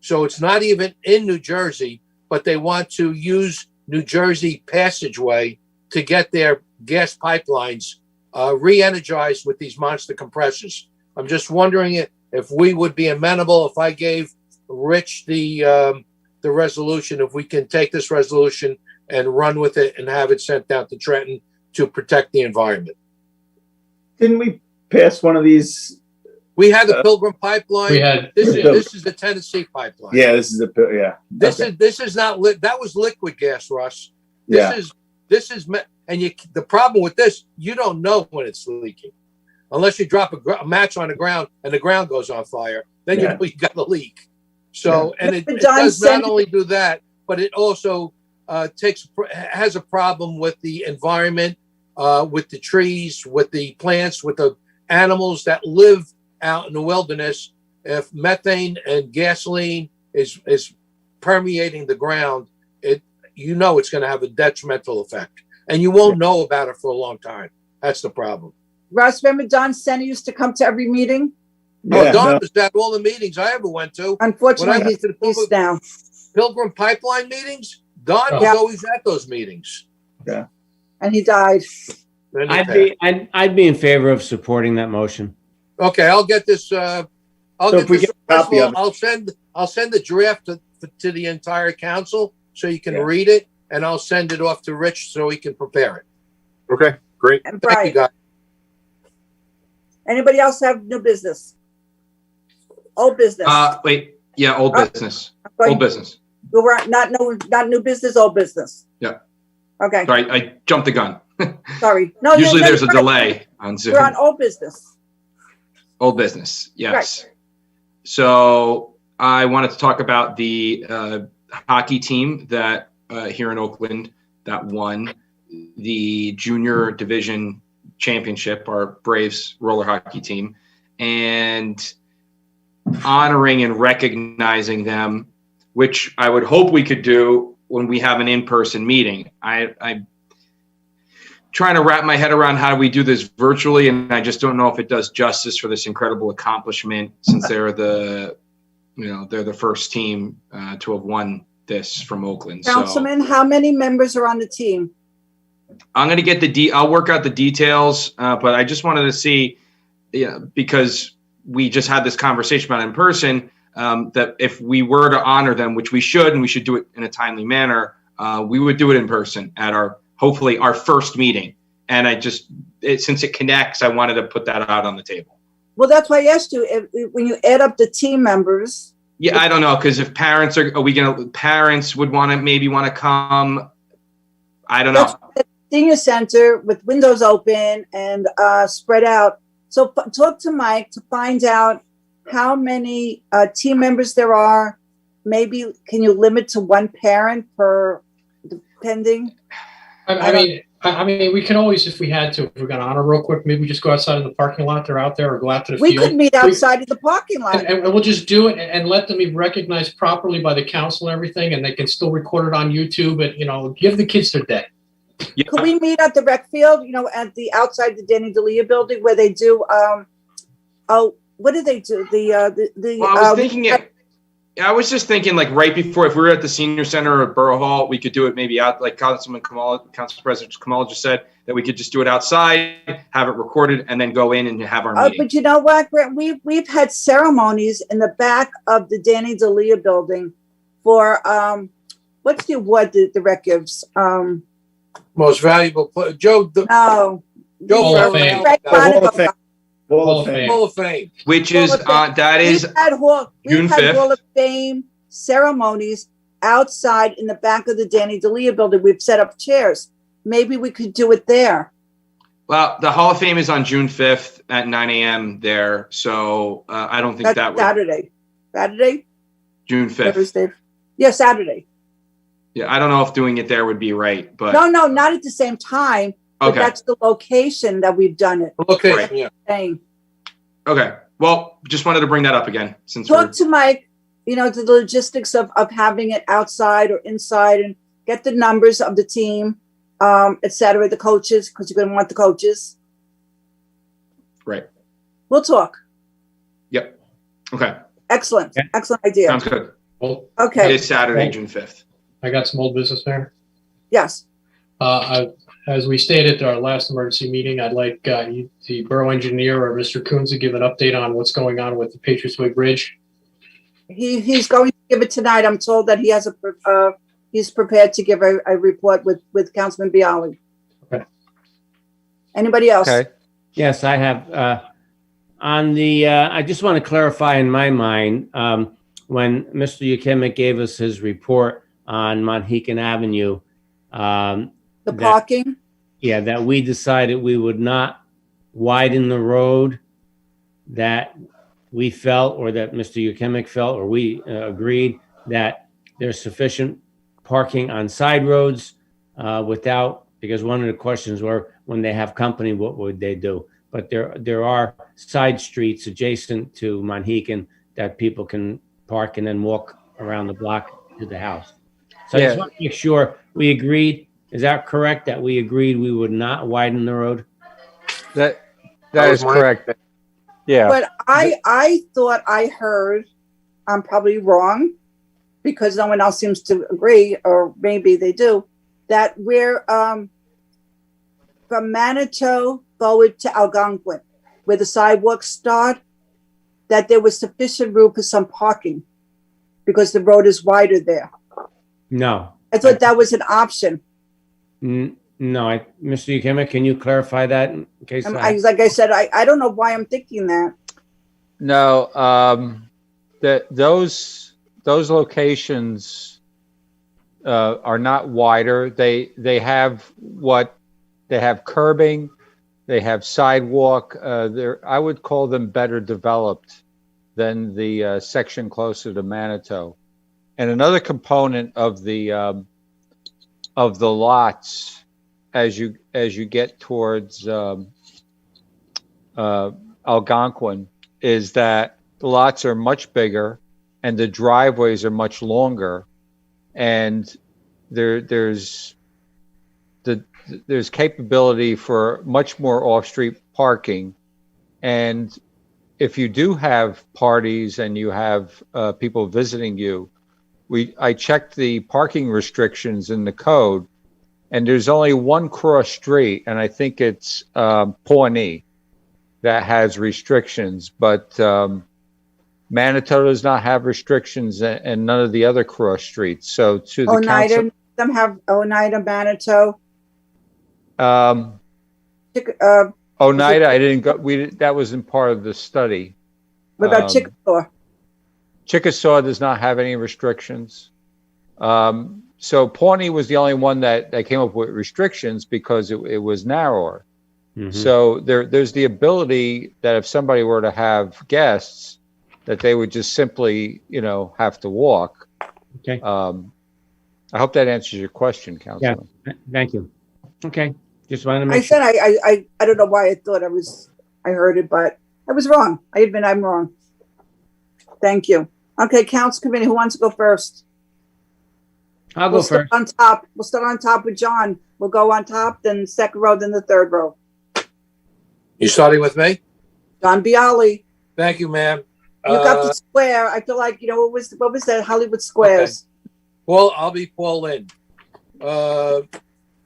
So it's not even in New Jersey, but they want to use New Jersey passageway to get their gas pipelines re-energized with these monster compressors. I'm just wondering if we would be amenable if I gave Rich the resolution, if we can take this resolution and run with it and have it sent down to Trenton to protect the environment. Didn't we pass one of these? We had the Pilgrim pipeline. We had This is the Tennessee pipeline. Yeah, this is yeah. This Okay. is not that was liquid gas, Russ. Yeah. This is and the problem with this, you don't know when it's leaking unless you drop a match on the ground and the ground goes on fire. Then you know you got a leak. So and it does not only do that, but it also has a problem with the environment, with the trees, with the plants, with the animals that live out in the wilderness. If methane and gasoline is permeating the ground, it's going to have a detrimental effect, and you won't know about it for a long time. That's the problem. Russ, remember Don Senna used to come to every meeting? Don was at all the meetings I ever went to. Unfortunately, he's down. Pilgrim Pipeline meetings, Don was always at those meetings. Yeah. And he died. I'd be in favor of supporting that motion. Okay, I'll get this. I'll send the draft to the entire council so you can read it, and I'll send it off to Rich so he can prepare it. Okay, great. And Thank you, guys. Anybody else have new business? Old business. Old business. Old business. We're not new business, old business. Yeah. Okay. Sorry, I jumped the gun. Sorry. No. Usually there's a delay on Zoom. We're on old business. Old business, yes. Right. So I wanted to talk about the hockey team that here in Oakland that won the junior division championship, our Braves roller hockey team, and honoring and recognizing them, which I would hope we could do when we have an in-person meeting. I'm trying to wrap my head around how do we do this virtually, and I just don't know if it does justice for this incredible accomplishment since they're the first team to have won this from Oakland. Councilman, how many members are on the team? I'm going to get I'll work out the details, but I just wanted to see, because we just had this conversation about in person, that if we were to honor them, which we should, and we should do it in a timely manner, we would do it in person at hopefully our first meeting. And since it connects, I wanted to put that out on the table. Well, that's why I asked you, when you add up the team members. Yeah, I don't know, because if parents parents would maybe want to come. I don't know. Senior center with windows open and spread out. So talk to Mike to find out how many team members there are. Maybe can you limit to one parent per depending? I mean, we could always, if we had to, if we're going to honor real quick, maybe we just go outside of the parking lot. They're out there, or go out to the field. We could meet outside of the parking lot. And we'll just do it and let them be recognized properly by the council and everything, and they can still record it on YouTube and, give the kids their day. Yeah. Could we meet at the rec field, at the outside the Danny D'Elia building where they do, what do they do? I was just thinking, like, right before, if we were at the senior center or Borough Hall, we could do it maybe out, like Council President Kamal just said, that we could just do it outside, have it recorded, and then go in and have our meeting. But you know what, Grant? We've had ceremonies in the back of the Danny D'Elia building for, what's the award the rec gives? Most valuable player, Joe. No. Joe Hall of Fame. Hall of Fame. Which is that is June 5th. We've had Hall of Fame ceremonies outside in the back of the Danny D'Elia building. We've set up chairs. Maybe we could do it there. Well, the Hall of Fame is on June 5th at 9 a.m. there. So I don't think That's that would. Saturday? June 5th. Thursday. Yeah, Saturday. Yeah, I don't know if doing it there would be right, but. No, not at the same time. But Okay. that's the location that we've done it. Location, yeah. Saying. Okay. Well, just wanted to bring that up again since we're. Talk to Mike, the logistics of having it outside or inside, and get the numbers of the team, et cetera, the coaches, because you're going to want the coaches. Right. We'll talk. Yep. Okay. Excellent. Yeah. Excellent idea. Sounds good. Well, It Okay. is Saturday, June 5th. I got some old business there. Yes. As we stated at our last emergency meeting, I'd like the borough engineer or Mr. Coons to give an update on what's going on with the Patriots Way Bridge. He's going to give it tonight. I'm told that he has he's prepared to give a report with Councilman Bialy. Okay. Anybody else? Okay. Yes, I have. On the, I just want to clarify in my mind, when Mr. Yukimic gave us his report on Monhegan Avenue, The parking? yeah, that we decided we would not widen the road, that we felt, or that Mr. Yukimic felt, or we agreed that there's sufficient parking on side roads without, because one of the questions were, when they have company, what would they do? But there are side streets adjacent to Monhegan that people can park and then walk around the block to the house. So I just Yeah. want to make sure we agreed. Is that correct, that we agreed we would not widen the road? That That was is my- correct. Yeah. But I thought I heard, I'm probably wrong, because no one else seems to agree, or maybe they do, that we're from Manitou forward to Algonquin, where the sidewalks start, that there was sufficient room for some parking because the road is wider there. No. I thought that was an option. No, Mr. Yukimic, can you clarify that in case Like I said, I don't know why I'm thinking that. No, those locations are not wider. They have curbing, they have sidewalk. I would call them better developed than the section closer to Manitou. And another component of the lots as you get towards Algonquin is that the lots are much bigger and the driveways are much longer, and there's capability for much more off-street parking. And if you do have parties and you have people visiting you, I checked the parking restrictions in the code, and there's only one cross street, and I think it's Pawnee that has restrictions, but Manitou does not have restrictions, and none of the other cross streets. So to the council, Oneida, some have Oneida, Manitou. Oneida, I didn't go. That wasn't part of the study. What about Chickasaw? Chickasaw does not have any restrictions. So Pawnee was the only one that came up with restrictions because it was narrower. Mhm. So there's the ability that if somebody were to have guests, that they would just simply, have to walk. Okay. I hope that answers your question, Councilman. Thank you. Okay. Just wanted to I make sure. said I don't know why I thought I heard it, but I was wrong. I admit I'm wrong. Thank you. Okay, Council Committee, who wants to go first? I'll go We'll start first. on top. We'll start on top with John. We'll go on top, then the second row, then the third row. You starting with me? John Bialy, Thank you, ma'am. you got the square. I feel like, what was that Hollywood Squares? Well, I'll be Paul Lynn.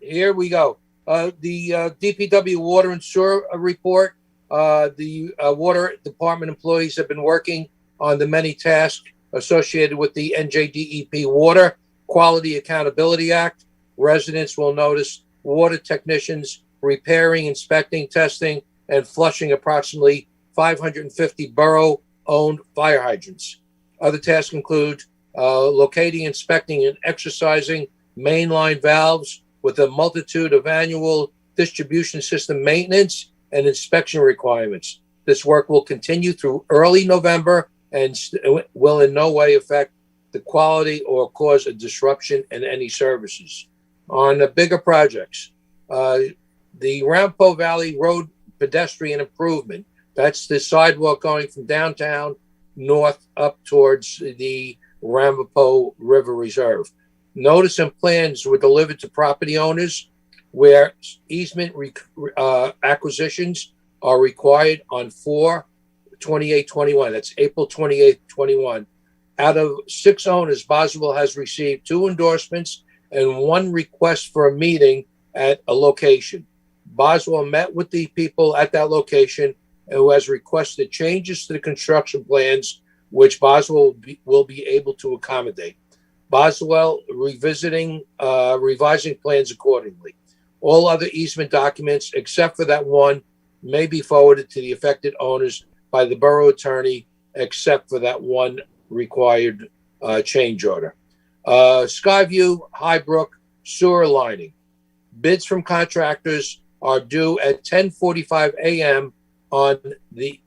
Here we go. The DPW water and sewer report. The water department employees have been working on the many tasks associated with the NJDEP Water Quality Accountability Act. Residents will notice water technicians repairing, inspecting, testing, and flushing approximately 550 borough-owned fire hydrants. Other tasks include locating, inspecting, and exercising mainline valves with a multitude of annual distribution system maintenance and inspection requirements. This work will continue through early November and will in no way affect the quality or cause a disruption in any services. On the bigger projects, the Rampo Valley Road pedestrian improvement, that's the sidewalk going from downtown north up towards the Rampo River Reserve. Notice and plans were delivered to property owners where easement acquisitions are required on 4/28/21. That's April 28th, 21. Out of 6 owners, Boswell has received 2 endorsements and 1 request for a meeting at a location. Boswell met with the people at that location and who has requested changes to the construction plans, which Boswell will be able to accommodate. Boswell revising plans accordingly. All other easement documents, except for that one, may be forwarded to the affected owners by the borough attorney, except for that one required change order. Skyview Highbrook sewer lining. Bids from contractors are due at 10:45 a.m. on the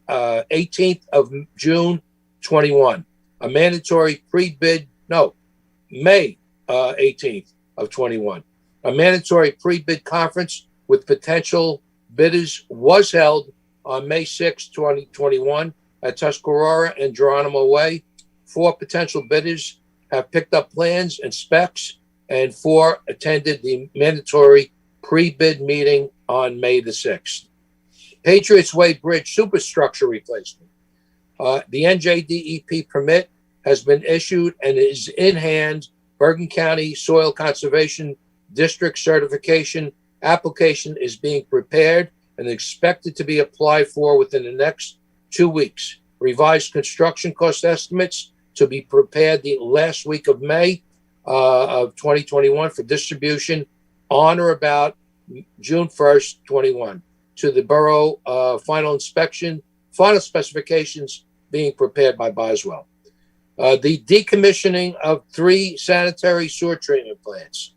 18th of June 21. A mandatory May 18th of 21. A mandatory pre-bid conference with potential bidders was held on May 6, 2021 at Tuscarora and Geronimo Way. 4 potential bidders have picked up plans and specs, and 4 attended the mandatory pre-bid meeting on May the 6th. Patriots Way Bridge superstructure replacement. The NJDEP permit has been issued and is in hand. Bergen County Soil Conservation District certification application is being prepared and expected to be applied for within the next 2 weeks. Revised construction cost estimates to be prepared the last week of May of 2021 for distribution on or about June 1st, 21 to the borough. Final specifications being prepared by Boswell. The decommissioning of 3 sanitary sewer treatment plants.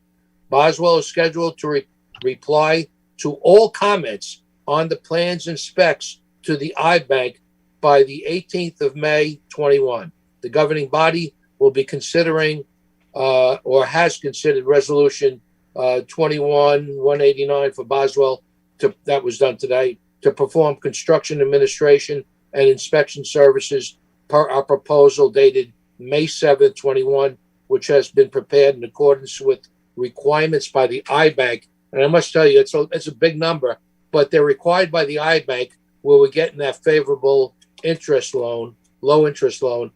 Boswell is scheduled to reply to all comments on the plans and specs to the IBank by the 18th of May, 21. The governing body will be considering or has considered resolution 21-189 for Boswell that was done today to perform construction administration and inspection services per our proposal dated May 7th, 21, which has been prepared in accordance with requirements by the IBank. And I must tell you, it's a big number, but they're required by the IBank where we're getting that favorable interest loan, low interest loan,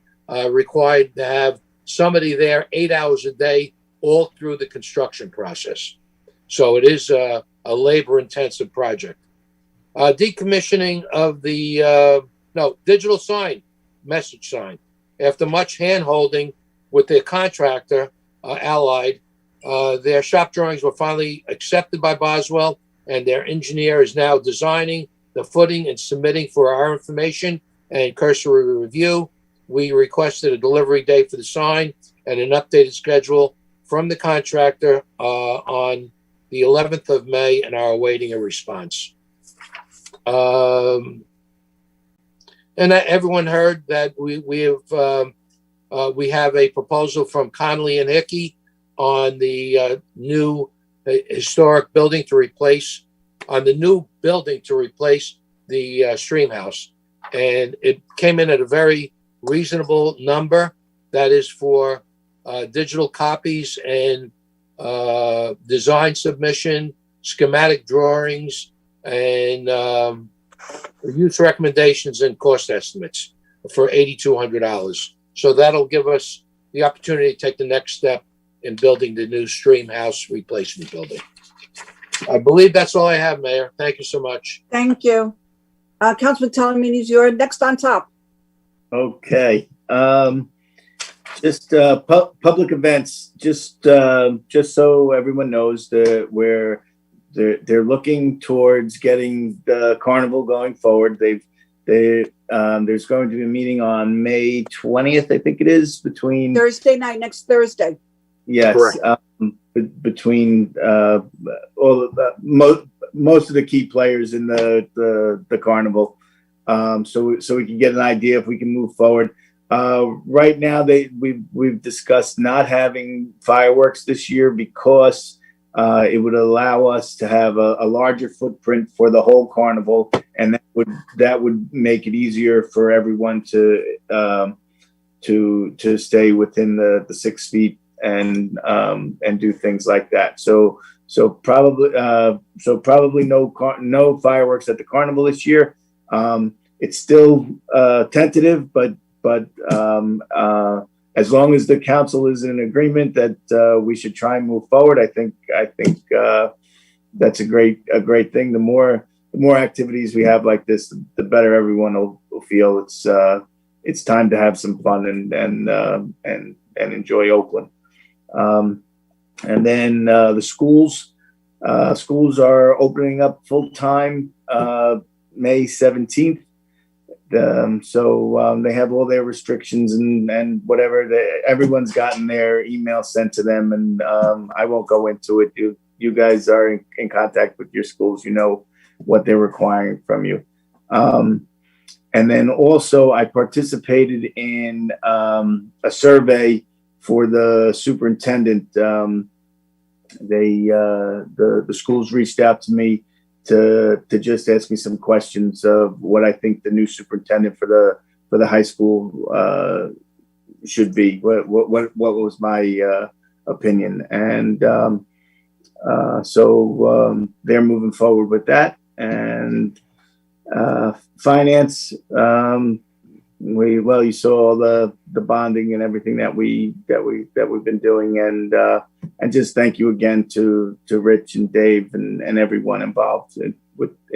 required to have somebody there 8 hours a day all through the construction process. So it is a labor-intensive project. Decommissioning of the digital sign, message sign. After much hand-holding with their contractor, Allied, their shop drawings were finally accepted by Boswell, and their engineer is now designing the footing and submitting for our information and cursory review. We requested a delivery date for the sign and an updated schedule from the contractor on the 11th of May and are awaiting a response. And everyone heard that we have a proposal from Connolly and Hickey on the new historic building to replace the stream house, and it came in at a very reasonable number. That is for digital copies and design submission, schematic drawings, and use recommendations and cost estimates for $8,200. So that'll give us the opportunity to take the next step in building the new stream house replacement building. I believe that's all I have, Mayor. Thank you so much. Thank you. Councilman Telemini, you're next on top. Okay. Just public events, just so everyone knows that they're looking towards getting the carnival going forward. There's going to be a meeting on May 20th, I think it is, between Thursday night, next Thursday. Yes. between all of the, most of the key players in the carnival, so we can get an idea if we can move forward. Right now, we've discussed not having fireworks this year because it would allow us to have a larger footprint for the whole carnival, and that would make it easier for everyone to stay within the 6 feet and do things like that. So probably no fireworks at the carnival this year. It's still tentative, but as long as the council is in agreement that we should try and move forward, I think that's a great thing. The more activities we have like this, the better everyone will feel. It's time to have some fun and enjoy Oakland. And then the schools are opening up full time May 17th. So they have all their restrictions and whatever. Everyone's gotten their email sent to them, and I won't go into it. You guys are in contact with your schools. You know what they're requiring from you. And then also I participated in a survey for the superintendent. The schools reached out to me to just ask me some questions of what I think the new superintendent for the high school should be. What was my opinion, and so they're moving forward with that. And finance, you saw the bonding and everything that we've been doing, and just thank you again to Rich and Dave and everyone involved in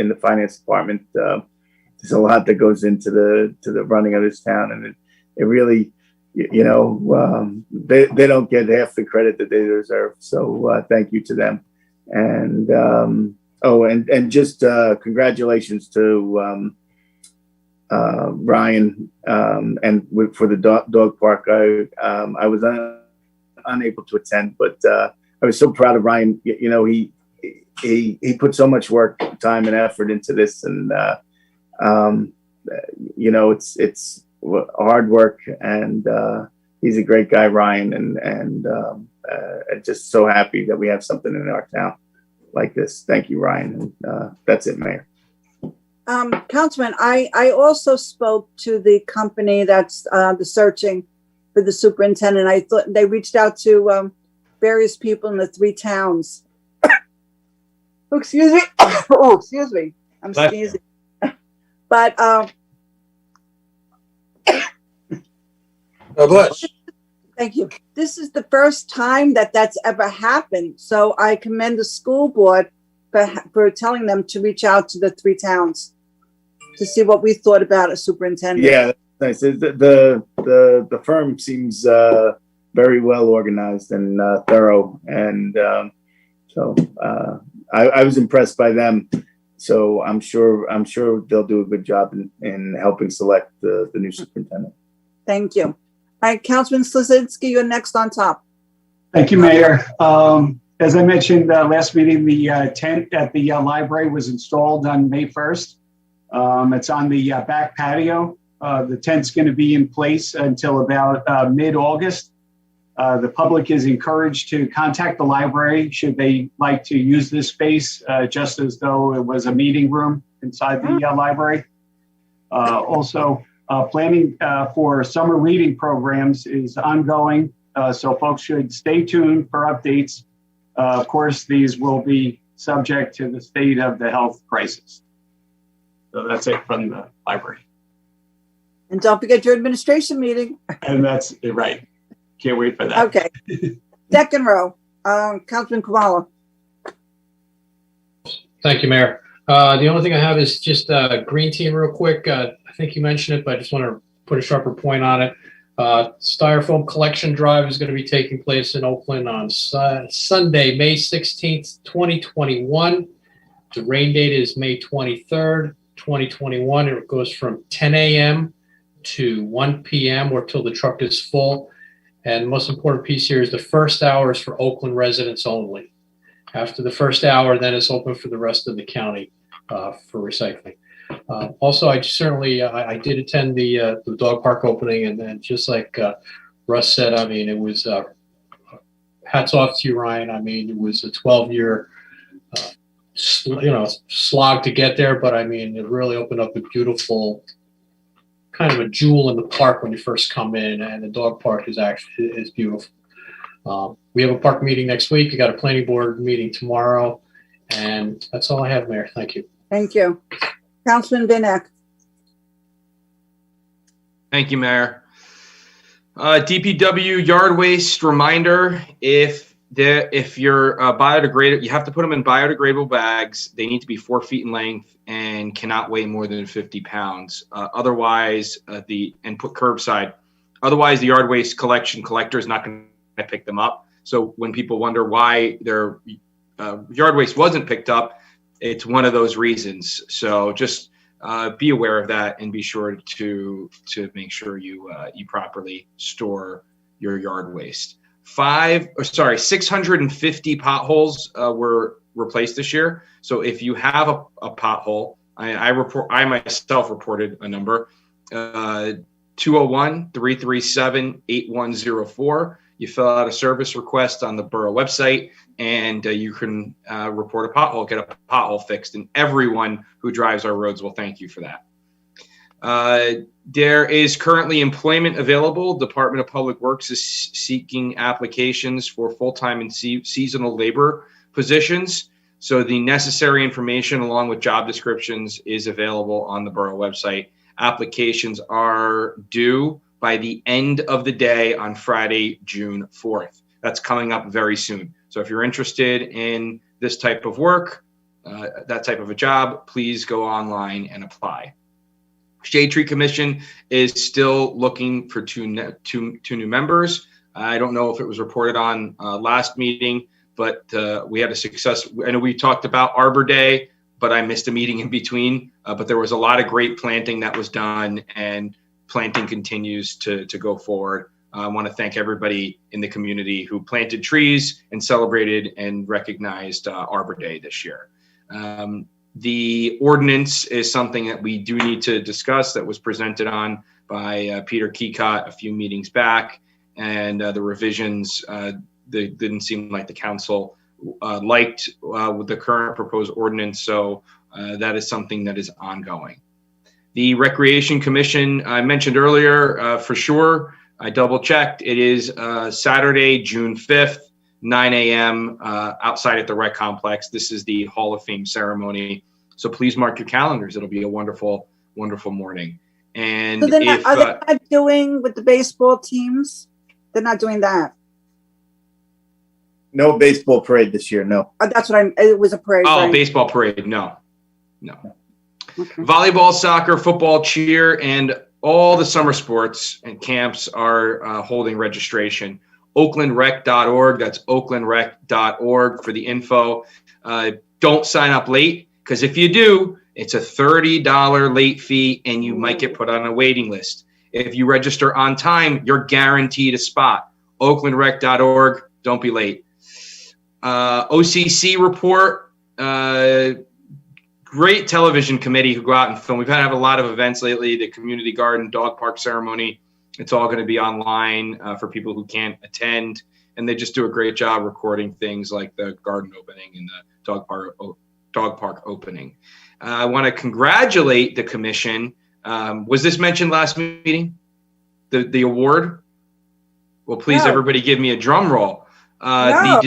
the finance department. There's a lot that goes into the running of this town, and it really, they don't get half the credit that they deserve. So thank you to them, and just congratulations to Ryan and for the dog park. I was unable to attend, but I was so proud of Ryan. He put so much work, time, and effort into this, and it's hard work, and he's a great guy, Ryan, and just so happy that we have something in our town like this. Thank you, Ryan. And that's it, Mayor. Councilman, I also spoke to the company that's the searching for the superintendent. I thought they reached out to various people in the 3 towns. Oh, excuse me. Oh, excuse me. I'm sneezing. But bless. Thank you. This is the first time that's ever happened. So I commend the school board for telling them to reach out to the 3 towns to see what we thought about a superintendent. Yeah, that's nice. The firm seems very well organized and thorough, and so I was impressed by them. So I'm sure they'll do a good job in helping select the new superintendent. Thank you. All right, Councilman Slazinski, you're next on top. Thank you, Mayor. As I mentioned last meeting, the tent at the library was installed on May 1st. It's on the back patio. The tent's going to be in place until about mid-August. The public is encouraged to contact the library should they like to use this space, just as though it was a meeting room inside the library. Also, planning for summer reading programs is ongoing, so folks should stay tuned for updates. Of course, these will be subject to the state of the health crisis. So that's it from the library. And don't forget your administration meeting. And that's right. Can't wait for that. Okay. Second row, Councilman Kamala. Thank you, Mayor. The only thing I have is just green team real quick. I think you mentioned it, but I just want to put a sharper point on it. Styrofoam collection drive is going to be taking place in Oakland on Sunday, May 16th, 2021. The rain date is May 23rd, 2021. It goes from 10 a.m. to 1 p.m. or till the truck is full. And the most important piece here is the first hour is for Oakland residents only. After the first hour, then it's open for the rest of the county for recycling. Also, I did attend the dog park opening, and then just like Russ said, I mean, it was hats off to you, Ryan. I mean, it was a 12-year slog to get there, but I mean, it really opened up a beautiful kind of a jewel in the park when you first come in, and the dog park is beautiful. We have a park meeting next week. We got a planning board meeting tomorrow, and that's all I have, Mayor. Thank you. Thank you. Councilman Vinek. Thank you, Mayor. DPW yard waste reminder: if you're biodegradable, you have to put them in biodegradable bags. They need to be 4 feet in length and cannot weigh more than 50 pounds. Otherwise, and put curbside. Otherwise, the yard waste collector is not going to pick them up. So when people wonder why their yard waste wasn't picked up, it's one of those reasons. So just be aware of that and be sure to make sure you properly store your yard waste. 650 potholes were replaced this year. So if you have a pothole, I myself reported a number, 201-337-8104. You fill out a service request on the Borough website, and you can report a pothole, get a pothole fixed, and everyone who drives our roads will thank you for that. There is currently employment available. Department of Public Works is seeking applications for full-time and seasonal labor positions. So the necessary information along with job descriptions is available on the Borough website. Applications are due by the end of the day on Friday, June 4th. That's coming up very soon. So if you're interested in this type of work, that type of a job, please go online and apply. Shade Tree Commission is still looking for two new members. I don't know if it was reported on last meeting, but we had a success. I know we talked about Arbor Day, but I missed a meeting in between. But there was a lot of great planting that was done, and planting continues to go forward. I want to thank everybody in the community who planted trees and celebrated and recognized Arbor Day this year. The ordinance is something that we do need to discuss, that was presented on by Peter Keycott a few meetings back, and the revisions, they didn't seem like the council liked with the current proposed ordinance, so that is something that is ongoing. The Recreation Commission, I mentioned earlier, for sure, I double checked, it is Saturday, June 5th, 9 a.m. Outside at the Rec Complex. This is the Hall of Fame ceremony. So please mark your calendars. It'll be a wonderful, wonderful morning. And so are they not doing with the baseball teams? They're not doing that. No baseball parade this year, no. That's what it was a parade. Oh, right? baseball parade, no. Okay. Volleyball, soccer, football, cheer, and all the summer sports and camps are holding registration. OaklandRec.org, that's OaklandRec.org for the info. Don't sign up late, because if you do, it's a $30 late fee and you might get put on a waiting list. If you register on time, you're guaranteed a spot. OaklandRec.org, don't be late. OCC report, great television committee who go out and film. We've had to have a lot of events lately, the community garden, dog park ceremony. It's all going to be online for people who can't attend. And they just do a great job recording things like the garden opening and the dog park opening. I want to congratulate the commission. Was this mentioned last meeting? The award? Well, please, everybody give me a drum roll. No.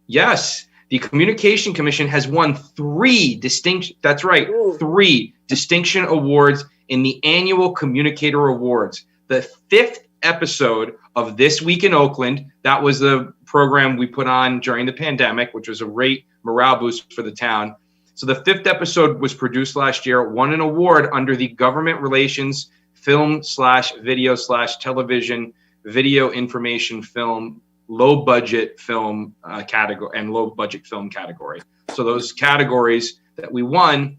Yes, the Communication Commission has won 3 distinction. That's right, 3 distinction awards in the annual Communicator Awards. The 5th episode of This Week in Oakland, that was the program we put on during the pandemic, which was a great morale boost for the town. So the 5th episode was produced last year, won an award under the Government Relations Film/Video/Television Video Information Film low budget film category and low budget film category. So those categories that we won,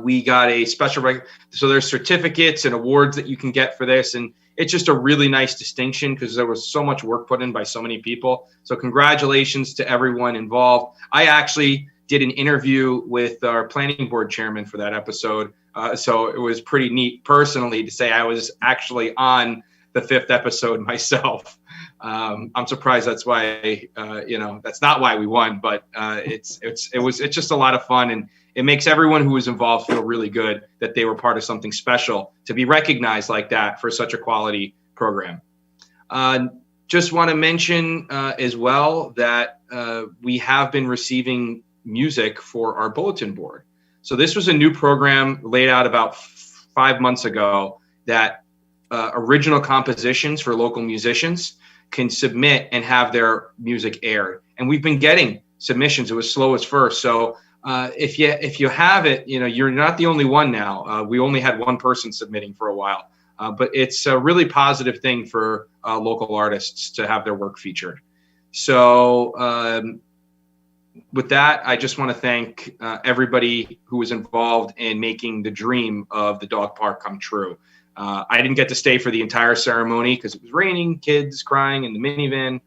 we got a special so there's certificates and awards that you can get for this, and it's just a really nice distinction because there was so much work put in by so many people. So congratulations to everyone involved. I actually did an interview with our planning board chairman for that episode. So it was pretty neat personally to say I was actually on the 5th episode myself. I'm surprised that's why, that's not why we won, but it's just a lot of fun, and it makes everyone who was involved feel really good that they were part of something special to be recognized like that for such a quality program. Just want to mention as well that we have been receiving music for our bulletin board. So this was a new program laid out about 5 months ago that original compositions for local musicians can submit and have their music aired. And we've been getting submissions. It was slow as first. So if you have it, you're not the only one now. We only had one person submitting for a while, but it's a really positive thing for local artists to have their work featured. So with that, I just want to thank everybody who was involved in making the dream of the dog park come true. I didn't get to stay for the entire ceremony because it was raining, kids crying in the minivan,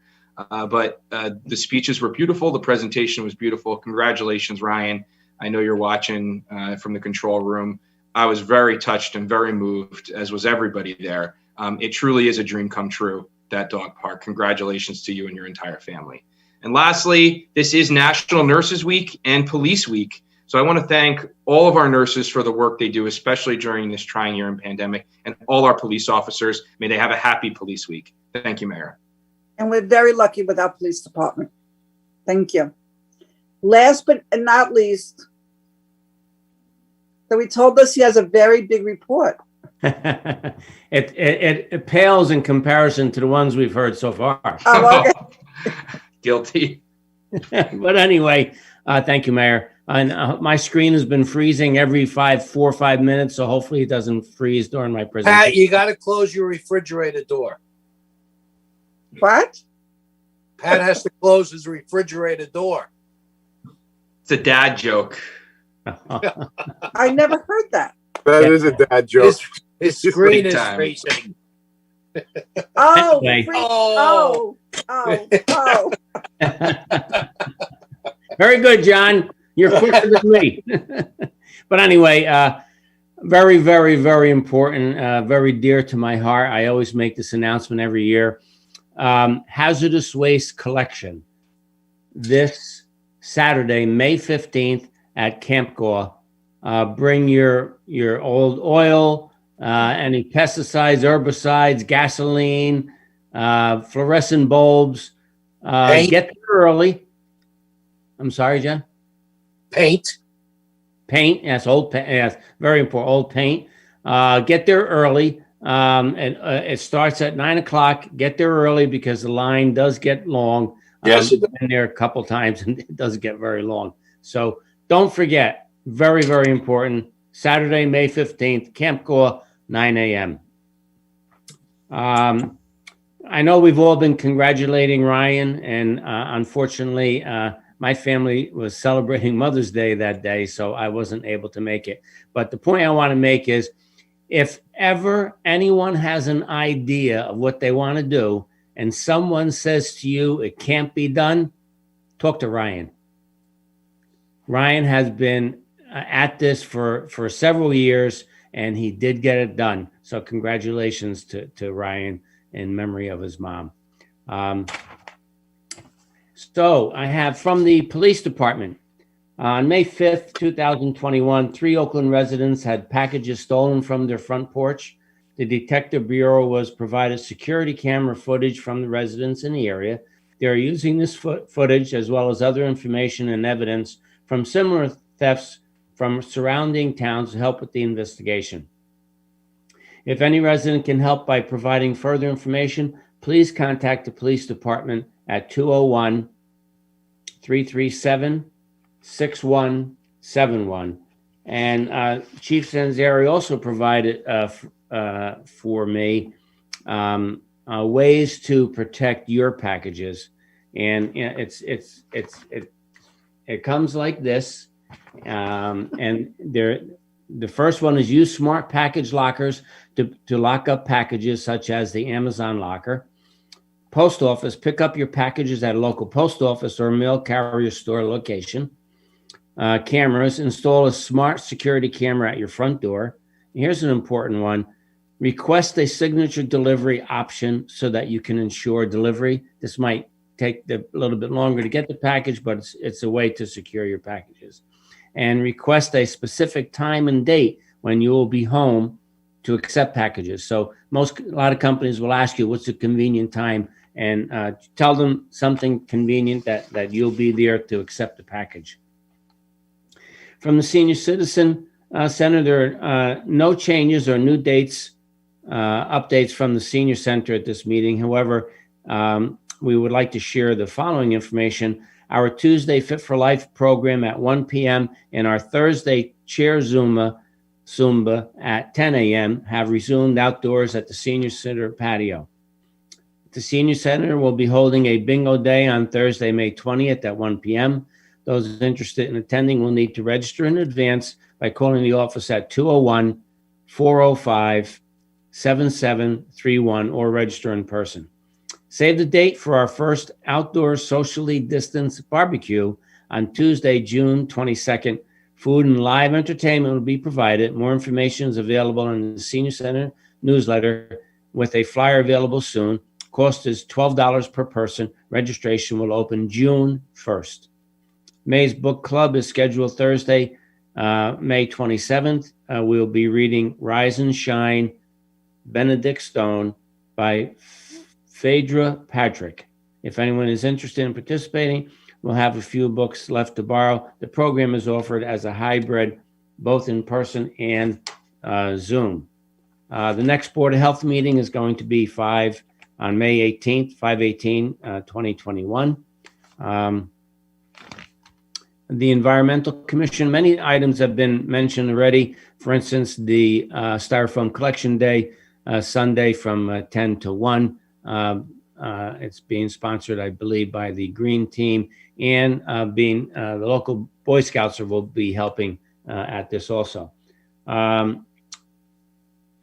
but the speeches were beautiful. The presentation was beautiful. Congratulations, Ryan. I know you're watching from the control room. I was very touched and very moved, as was everybody there. It truly is a dream come true, that dog park. Congratulations to you and your entire family. And lastly, this is National Nurses Week and Police Week. So I want to thank all of our nurses for the work they do, especially during this trying year in pandemic, and all our police officers. May they have a happy Police Week. Thank you, Mayor. And we're very lucky with our police department. Thank you. Last but not least, so he told us he has a very big report. It pales in comparison to the ones we've heard so far. Oh, okay. Guilty. But anyway, thank you, Mayor. And my screen has been freezing every 4 or 5 minutes, so hopefully it doesn't freeze during my presentation. Pat, you got to close your refrigerator door. What? Pat has to close his refrigerator door. It's a dad joke. I never heard that. That is a dad joke. His screen Big is time. freezing. Oh, Anyway. oh. Very good, John. You're quicker than me. But anyway, very, very, very important, very dear to my heart. I always make this announcement every year. Hazardous waste collection this Saturday, May 15th at Camp Gaw. Bring your old oil, any pesticides, herbicides, gasoline, fluorescent bulbs. Get there early. I'm sorry, Jen? Paint. Paint, yes, old paint, yes, very important, old paint. Get there early. It starts at 9 o'clock. Get there early because the line does get long. Yes, it does. I've been there a couple times and it does get very long. So don't forget, very, very important. Saturday, May 15th, Camp Gaw, 9 a.m. I know we've all been congratulating Ryan, and unfortunately, my family was celebrating Mother's Day that day, so I wasn't able to make it. But the point I want to make is, if ever anyone has an idea of what they want to do and someone says to you it can't be done, talk to Ryan. Ryan has been at this for several years, and he did get it done. So congratulations to Ryan in memory of his mom. So I have from the police department. On May 5th, 2021, 3 Oakland residents had packages stolen from their front porch. The Detective Bureau was provided security camera footage from the residents in the area. They are using this footage as well as other information and evidence from similar thefts from surrounding towns to help with the investigation. If any resident can help by providing further information, please contact the police department at 201-337-6171. And Chief Sanzari also provided for me ways to protect your packages. And it comes like this, and The first one is use smart package lockers to lock up packages such as the Amazon locker. Post office, pick up your packages at a local post office or mail carrier store location. Cameras, install a smart security camera at your front door. Here's an important one. Request a signature delivery option so that you can ensure delivery. This might take a little bit longer to get the package, but it's a way to secure your packages. And request a specific time and date when you will be home to accept packages. So a lot of companies will ask you what's a convenient time, and tell them something convenient that you'll be there to accept the package. From the Senior Citizen Center, there are no changes or new dates, updates from the Senior Center at this meeting. However, we would like to share the following information. Our Tuesday Fit for Life program at 1 p.m. and our Thursday Chair Zumba at 10 a.m. have resumed outdoors at the Senior Center patio. The Senior Center will be holding a bingo day on Thursday, May 20th at 1 p.m. Those interested in attending will need to register in advance by calling the office at 201-405-7731 or register in person. Save the date for our first outdoor socially distanced barbecue on Tuesday, June 22nd. Food and live entertainment will be provided. More information is available in the Senior Center newsletter with a flyer available soon. Cost is $12 per person. Registration will open June 1st. May's Book Club is scheduled Thursday, May 27th. We'll be reading Rise and Shine, Benedict Stone by Phaedra Patrick. If anyone is interested in participating, we'll have a few books left to borrow. The program is offered as a hybrid, both in person and Zoom. The next Board of Health meeting is going to be on May 18th, 5/18/2021. The Environmental Commission, many items have been mentioned already. For instance, the Styrofoam Collection Day, Sunday from 10 to 1. It's being sponsored, I believe, by the Green Team, and the local Boy Scouts will be helping at this also.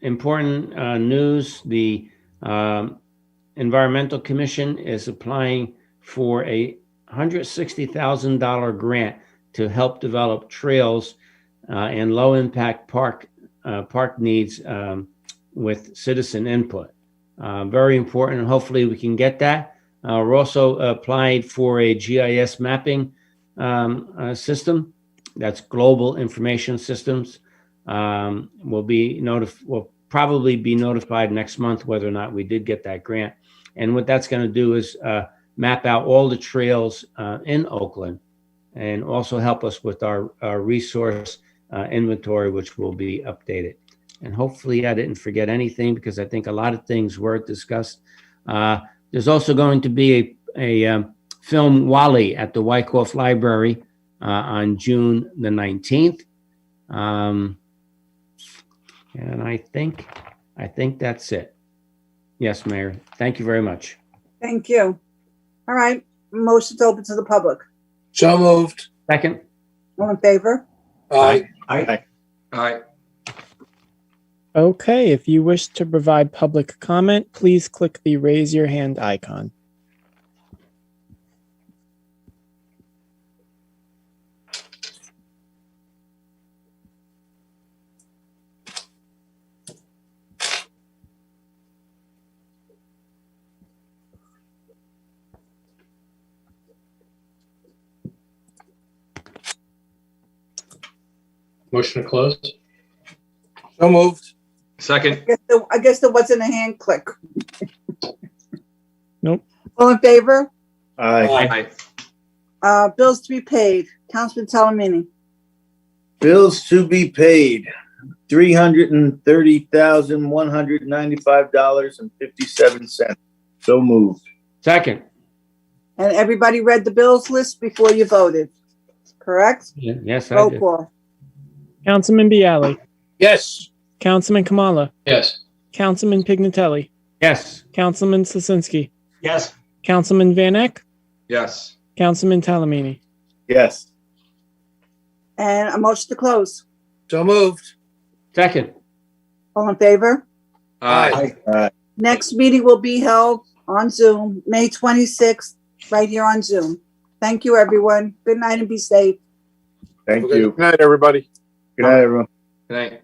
Important news, the Environmental Commission is applying for a $160,000 grant to help develop trails and low-impact park needs with citizen input. Very important, and hopefully we can get that. We're also applied for a GIS mapping system. That's Global Information Systems. We'll probably be notified next month whether or not we did get that grant. And what that's going to do is map out all the trails in Oakland and also help us with our resource inventory, which will be updated. And hopefully I didn't forget anything, because I think a lot of things were discussed. There's also going to be a film Wall-E at the Wyckoff Library on June the 19th. And I think that's it. Yes, Mayor. Thank you very much. Thank you. All right. Motion's open to the public. So moved. Second. All in favor? Aye. Aye. Aye. Okay, if you wish to provide public comment, please click the raise your hand icon. Motion to close? So moved. Second. I guess there wasn't a hand click. Nope. All in favor? Aye. Aye. Bills to be paid. Councilman Salamini. Bills to be paid, $330,195.57. So moved. Second. And everybody read the bills list before you voted, correct? Yes, I Roll did. call. Councilman Bialy, Yes. Councilman Kamala, Yes. Councilman Pignatelli, Yes. Councilman Slasinski, Yes. Councilman Van Eck, Yes. Councilman Talamini. Yes. And a motion to close. So moved. Second. All in favor? Aye. Next meeting will be held on Zoom, May 26th, right here on Zoom. Thank you, everyone. Good night and be safe. Thank Okay. you. Good night, everybody. Good night, everyone. Good night.